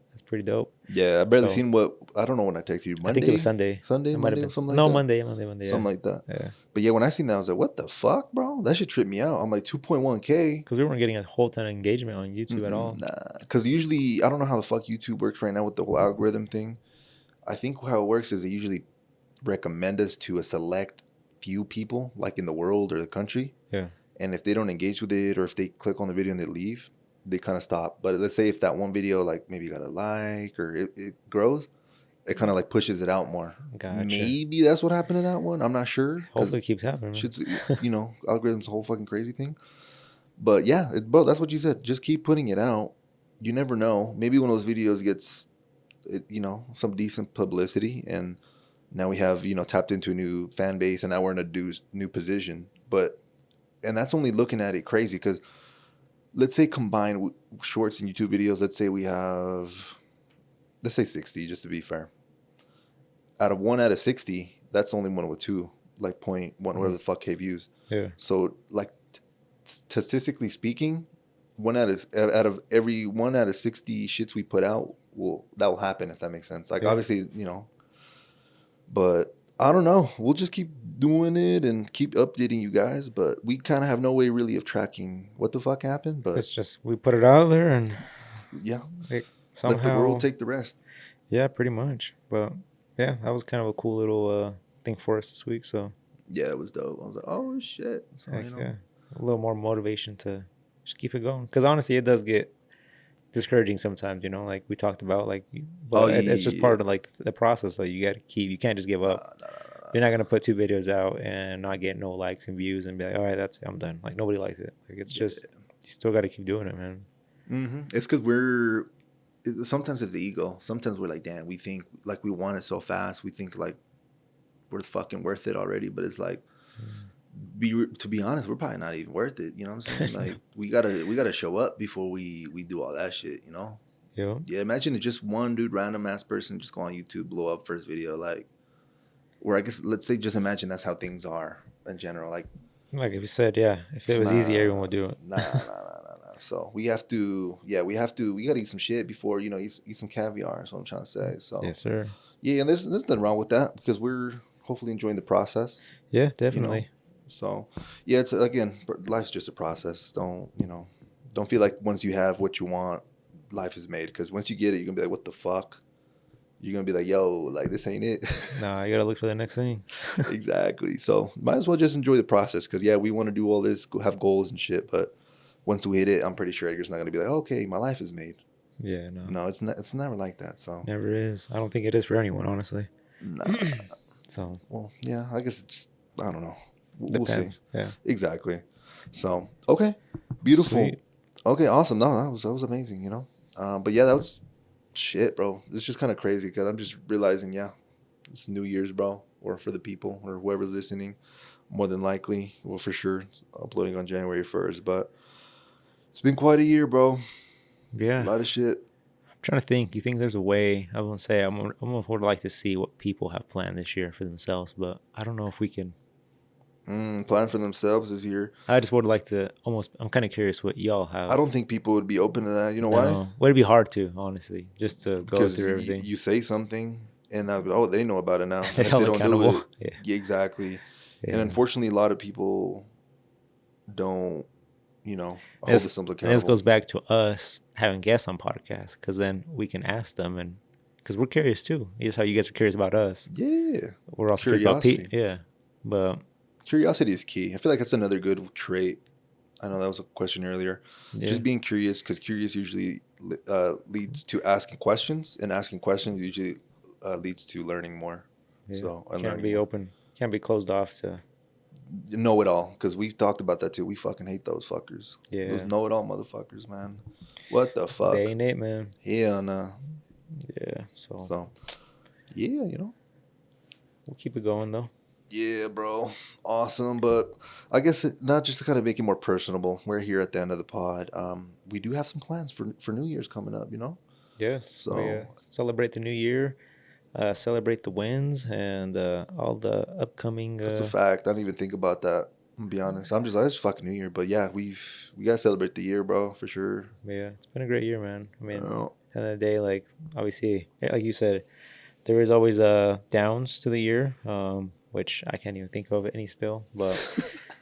that's pretty dope. Yeah, I barely seen I don't know when I texted you. Monday? I think it was Sunday. Monday, or something like that. No, Monday. Something like that. Yeah. But yeah, when I seen that, I was like, what the fuck, bro? That shit tripped me out. I'm like, 2.1K. Because we weren't getting a whole ton of engagement on YouTube at all. Nah, because usually, I don't know how the fuck YouTube works right now with the whole algorithm thing. I think how it works is they usually recommend us to a select few people, like in the world or the country. Yeah. And if they don't engage with it, or if they click on the video and they leave, they kind of stop. But let's say if that one video, like maybe got a like, or it grows, it kind of like pushes it out more. Gotcha. Maybe that's what happened to that one. I'm not sure. Hopefully it keeps happening. Shit's, algorithm's a whole fucking crazy thing. But yeah, bro, that's what you said. Just keep putting it out. You never know. Maybe one of those videos gets, some decent publicity, and now we have, tapped into a new fan base, and now we're in a new position. But and that's only looking at it crazy because let's say combined shorts and YouTube videos, let's say we have, let's say 60 just to be fair. Out of 1 out of 60, that's only one with two, like 0.1, whatever the fuck K views. Yeah. So like statistically speaking, out of every 1 out of 60 shits we put out, that will happen if that makes sense. Like obviously, but I don't know. We'll just keep doing it and keep updating you guys, but we kind of have no way really of tracking what the fuck happened. But it's just we put it out there and yeah, somehow let the world take the rest. Yeah, pretty much. But yeah, that was kind of a cool little thing for us this week. So yeah, it was dope. I was like, oh shit. So, yeah, a little more motivation to just keep it going. Because honestly, it does get discouraging sometimes. Like we talked about, but it's just part of like the process. So you got to keep. You can't just give up. You're not gonna put 2 videos out and not get no likes and views and be like, all right, that's it, I'm done. Like nobody likes it. Like it's just you still got to keep doing it, man. Mm-hmm. It's because sometimes it's the ego. Sometimes we're like, damn, we think like we want it so fast. We think like we're fucking worth it already. But it's like, to be honest, we're probably not even worth it. You know what I'm saying? Like we gotta show up before we do all that shit. Yeah. Imagine if just one dude, random ass person, just go on YouTube, blow up first video, like. Where I guess let's say just imagine that's how things are in general. Like if you said, yeah, if it was easy, everyone would do it. Nah. So we gotta eat some shit before eat some caviar. Is what I'm trying to say. So yes, sir. Yeah, and there's nothing wrong with that because we're hopefully enjoying the process. Yeah, definitely. So yeah, it's again, life's just a process. Don't feel like once you have what you want, life is made. Because once you get it, you're gonna be like, what the fuck? You're going to be like, yo, like, this ain't it. Nah, you got to look for the next thing. Exactly. So might as well just enjoy the process because, yeah, we want to do all this, have goals and shit. But once we hit it, I'm pretty sure Edgar's not going to be like, okay, my life is made. Yeah, no. No, it's never like that. So never is. I don't think it is for anyone, honestly. Nah. So. Well, yeah, I guess it's, I don't know. We'll see. Yeah. Exactly. So, okay. Beautiful. Sweet. Okay, awesome. No, that was amazing, But yeah, that was... Shit, bro. It's just kind of crazy because I'm just realizing, yeah, it's New Year's, bro. Or for the people or whoever's listening, more than likely, well, for sure, it's uploading on January 1st. But it's been quite a year, bro. Yeah. A lot of shit. I'm trying to think. You think there's a way? I won't say. I almost would like to see what people have planned this year for themselves, but I don't know if we can. Plan for themselves this year. I just would like to I'm kind of curious what y'all have. I don't think people would be open to that. You know why? Well, it'd be hard to, honestly, just to go through everything. You say something and they know about it now. And if they don't do it, yeah, exactly. Yeah. And unfortunately, a lot of people don't, hold themselves accountable. And this goes back to us having guests on podcasts because then we can ask them and because we're curious too. Just how you guys are curious about us. Yeah. We're also curious about people. Yeah. But curiosity is key. I feel like that's another good trait. I know that was a question earlier. Yeah. Just being curious, because curious usually leads to asking questions, and asking questions usually leads to learning more. Yeah. So can't be open. Can't be closed off to know it all. Because we've talked about that too. We fucking hate those fuckers. Yeah. Those know it all motherfuckers, man. What the fuck? They ain't it, man. Hell nah. Yeah. So yeah, we'll keep it going though. Yeah, bro. Awesome. But I guess not just to kind of make it more personable. We're here at the end of the pod. We do have some plans for New Year's coming up, Yes. So celebrate the new year, celebrate the wins and all the upcoming. That's a fact. I didn't even think about that. I'm gonna be honest. I just fucking New Year. But yeah, we gotta celebrate the year, bro, for sure. Yeah, it's been a great year, man. I mean, at the end of the day, like obviously, like you said, there is always downs to the year. Which I can't even think of any still, but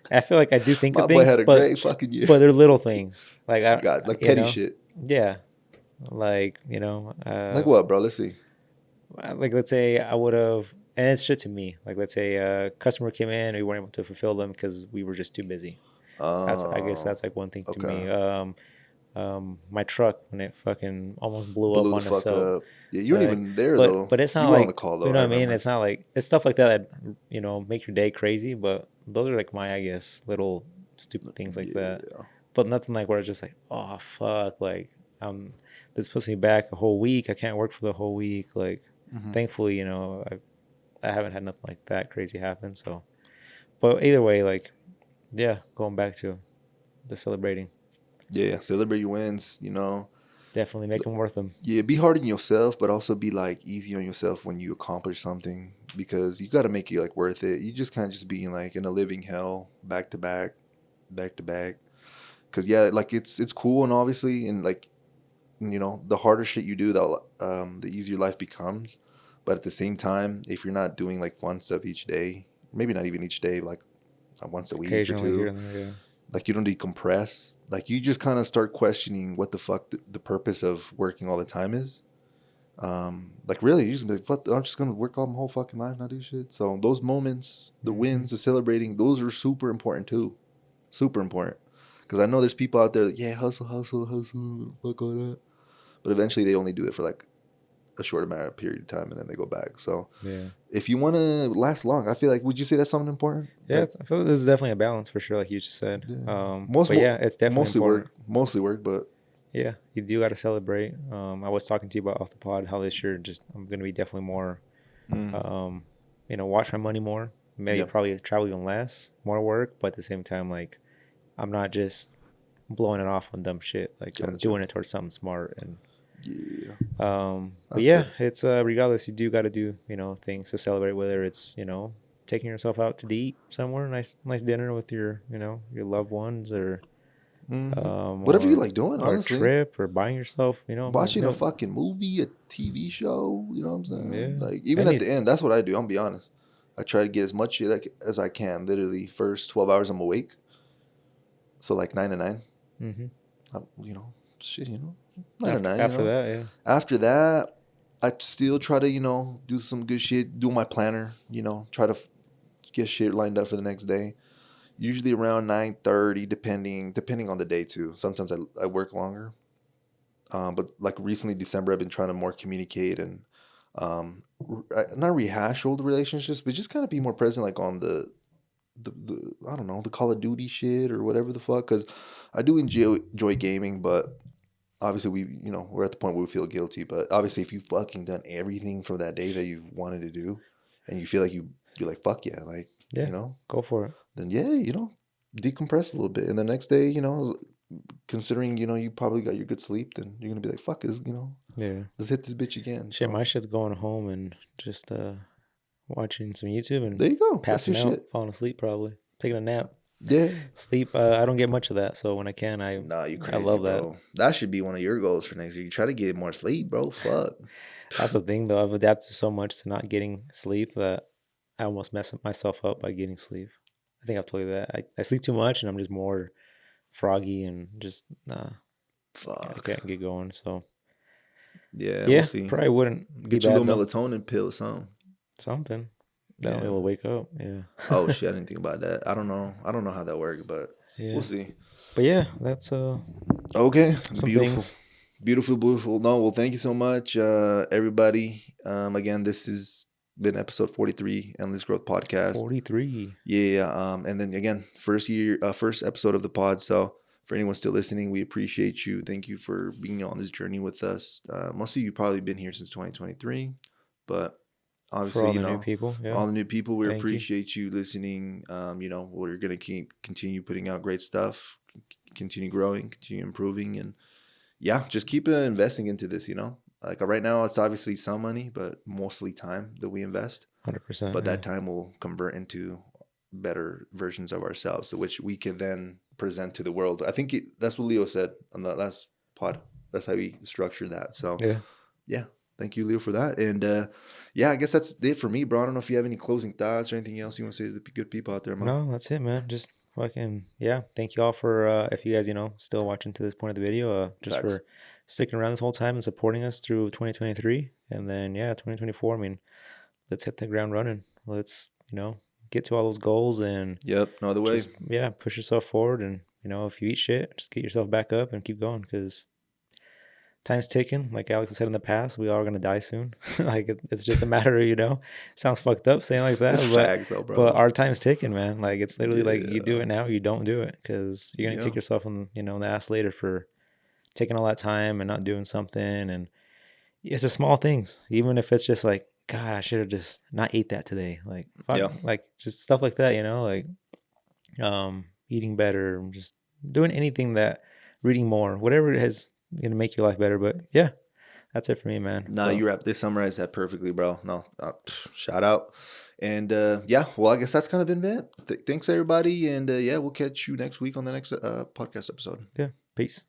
I feel like I do think of things. My boy had a great fucking year. But they're little things, like petty shit. Yeah, like like what, bro? Let's see. Like let's say I would have, and it's shit to me. Like let's say a customer came in, and we weren't able to fulfill them because we were just too busy. I guess that's like one thing to me. My truck when it fucking almost blew up on itself. Yeah, you weren't even there though. But it's not like on the call, though, you know what I mean. It's not like it's stuff like that make your day crazy. But those are like my little stupid things like that. But nothing like where it's just like, oh fuck, like this puts me back a whole week. I can't work for the whole week. Like thankfully, I haven't had nothing like that crazy happen. So, but either way, like Yeah, going back to the celebrating. Yeah, celebrate your wins. You know, Definitely make them worth them. yeah, be hard on yourself, but also be like easy on yourself when you accomplish something because you got to make it like worth it. You just can't just be like in a living hell back to back, back to back. Because yeah, like it's cool and obviously and like you know the harder shit you do, the easier life becomes. But at the same time, if you're not doing like fun stuff each day, maybe not even each day, like once a week or Occasionally here two, and there, yeah. like you don't decompress. Like you just kind of start questioning what the fuck the purpose of working all the time is. Like really, you just be like, fuck, I'm just gonna work all my whole fucking life, not do shit. So those moments, the Mm-hmm. wins, the celebrating, those are super important too. Super important. Because I know there's people out there that, yeah, hustle, hustle, hustle, fuck all that. But eventually they only do it for like a short amount of period of time and then they go back. So Yeah. if you want to last long, I feel like, would you say that's something important? Yeah, Like, I feel like there's definitely a balance for sure, like you just said. yeah. But yeah, it's definitely important. Mostly work, but Yeah, you do got to celebrate. I was talking to you about off the pod how this year just I'm gonna be definitely more, mm, um, watch my money more. Maybe yeah, probably travel even less, more work, but at the same time, like I'm not just blowing it off on dumb shit. Like I'm gotcha. doing it towards something smart. And Yeah, but that's yeah, good. it's regardless, you do got to do things to celebrate. Whether it's taking yourself out to eat somewhere, nice dinner with your loved ones, or Hmm. Whatever you or like doing, or a honestly. trip, or buying yourself, like Watching a that. fucking movie, a TV show, you know what I'm saying? Yeah, Like, even at any. the end, that's what I do. I'm gonna be honest. I try to get as much shit as I can. Literally, first 12 hours I'm awake. So, like 9 to 9. Mm-hmm. You know, shit, 9 to After 9, after that, yeah. After that, I still try to, do some good shit, do my planner, try to get shit lined up for the next day. Usually around 9:30, depending on the day too. Sometimes I work longer. But like recently, December, I've been trying to more communicate and not rehash old relationships, but just kind of be more present, like on the I don't know, the Call of Duty shit or whatever the fuck. Because I do enjoy gaming, but obviously we're at the point where we feel guilty. But obviously, if you fucking done everything from that day that you wanted to do, and you feel like you're like fuck yeah, like Yeah, go for it. then yeah, decompress a little bit, and the next day, considering you probably got your good sleep, then you're gonna be like fuck is Yeah. let's hit this bitch again. Shit, So my shit's going home and just watching some YouTube and there you go. That's your passing out, shit. falling asleep probably, taking a nap. Yeah. Sleep, I don't get much of that, so when I can, Nah, you I crazy, love that. bro. That should be one of your goals for next year. You try to get more sleep, bro. Fuck. That's the thing though. I've adapted so much to not getting sleep that I almost mess myself up by getting sleep. I think I've told you that. I sleep too much and I'm just more froggy and just nah, I Fuck. can't get going. So Yeah, we'll yeah, see. probably wouldn't be Get your bad little though. melatonin pill or something. Something that Yeah. will wake up. Yeah. Oh shit, I didn't think about that. I don't know. I don't know how that works, but we'll Yeah. see. But yeah, that's Okay. some Beautiful. things. Beautiful, beautiful. No, well, thank you so much, everybody. Again, this has been episode 43, Endless Growth Podcast. 43. Yeah, and then again, first episode of the pod. So for anyone still listening, we appreciate you. Thank you for being on this journey with us. Most of you probably been here since 2023, but For obviously, all the new people. Yeah. all the new people, we Thank you. appreciate you listening. We're gonna continue putting out great stuff, continue growing, continue improving, and yeah, just keep investing into this. Like right now, it's obviously some money, but mostly time that we invest. 100%. But Yeah. that time will convert into better versions of ourselves, which we can then present to the world. I think that's what Leo said on the last pod. That's how we structured that. So Yeah. yeah, thank you, Leo, for that. And yeah, I guess that's it for me, bro. I don't know if you have any closing thoughts or anything else you want to say to the good people out there, man. No, that's it, man. Just fucking, yeah. Thank you all for, if you guys, still watching to this point of the video, just Facts. for sticking around this whole time and supporting us through 2023. And then, yeah, 2024, I mean, let's hit the ground running. Let's, get to all those goals and Yep, no other way. just, yeah, push yourself forward. And, if you eat shit, just get yourself back up and keep going because time's ticking. Like Alex has said in the past, we are going to die soon. Like it's just a matter of, sounds fucked up saying like that, It's facts, though, but bro. our time's ticking, man. Like it's literally like you do Yeah, it now, you don't do it because you're going to yeah, kick yourself in the ass later for taking all that time and not doing something. And it's the small things, even if it's just like, God, I should have just not ate that today. Like, fuck, yeah. like just stuff like that, like, eating better, just doing anything that, reading more, whatever it has going to make your life better. But yeah, that's it for me, man. Nah, So, they summarized that perfectly, bro. No, shout out. And yeah, well, I guess that's kind of been it. Thanks, everybody. And yeah, we'll catch you next week on the next podcast episode. yeah, peace.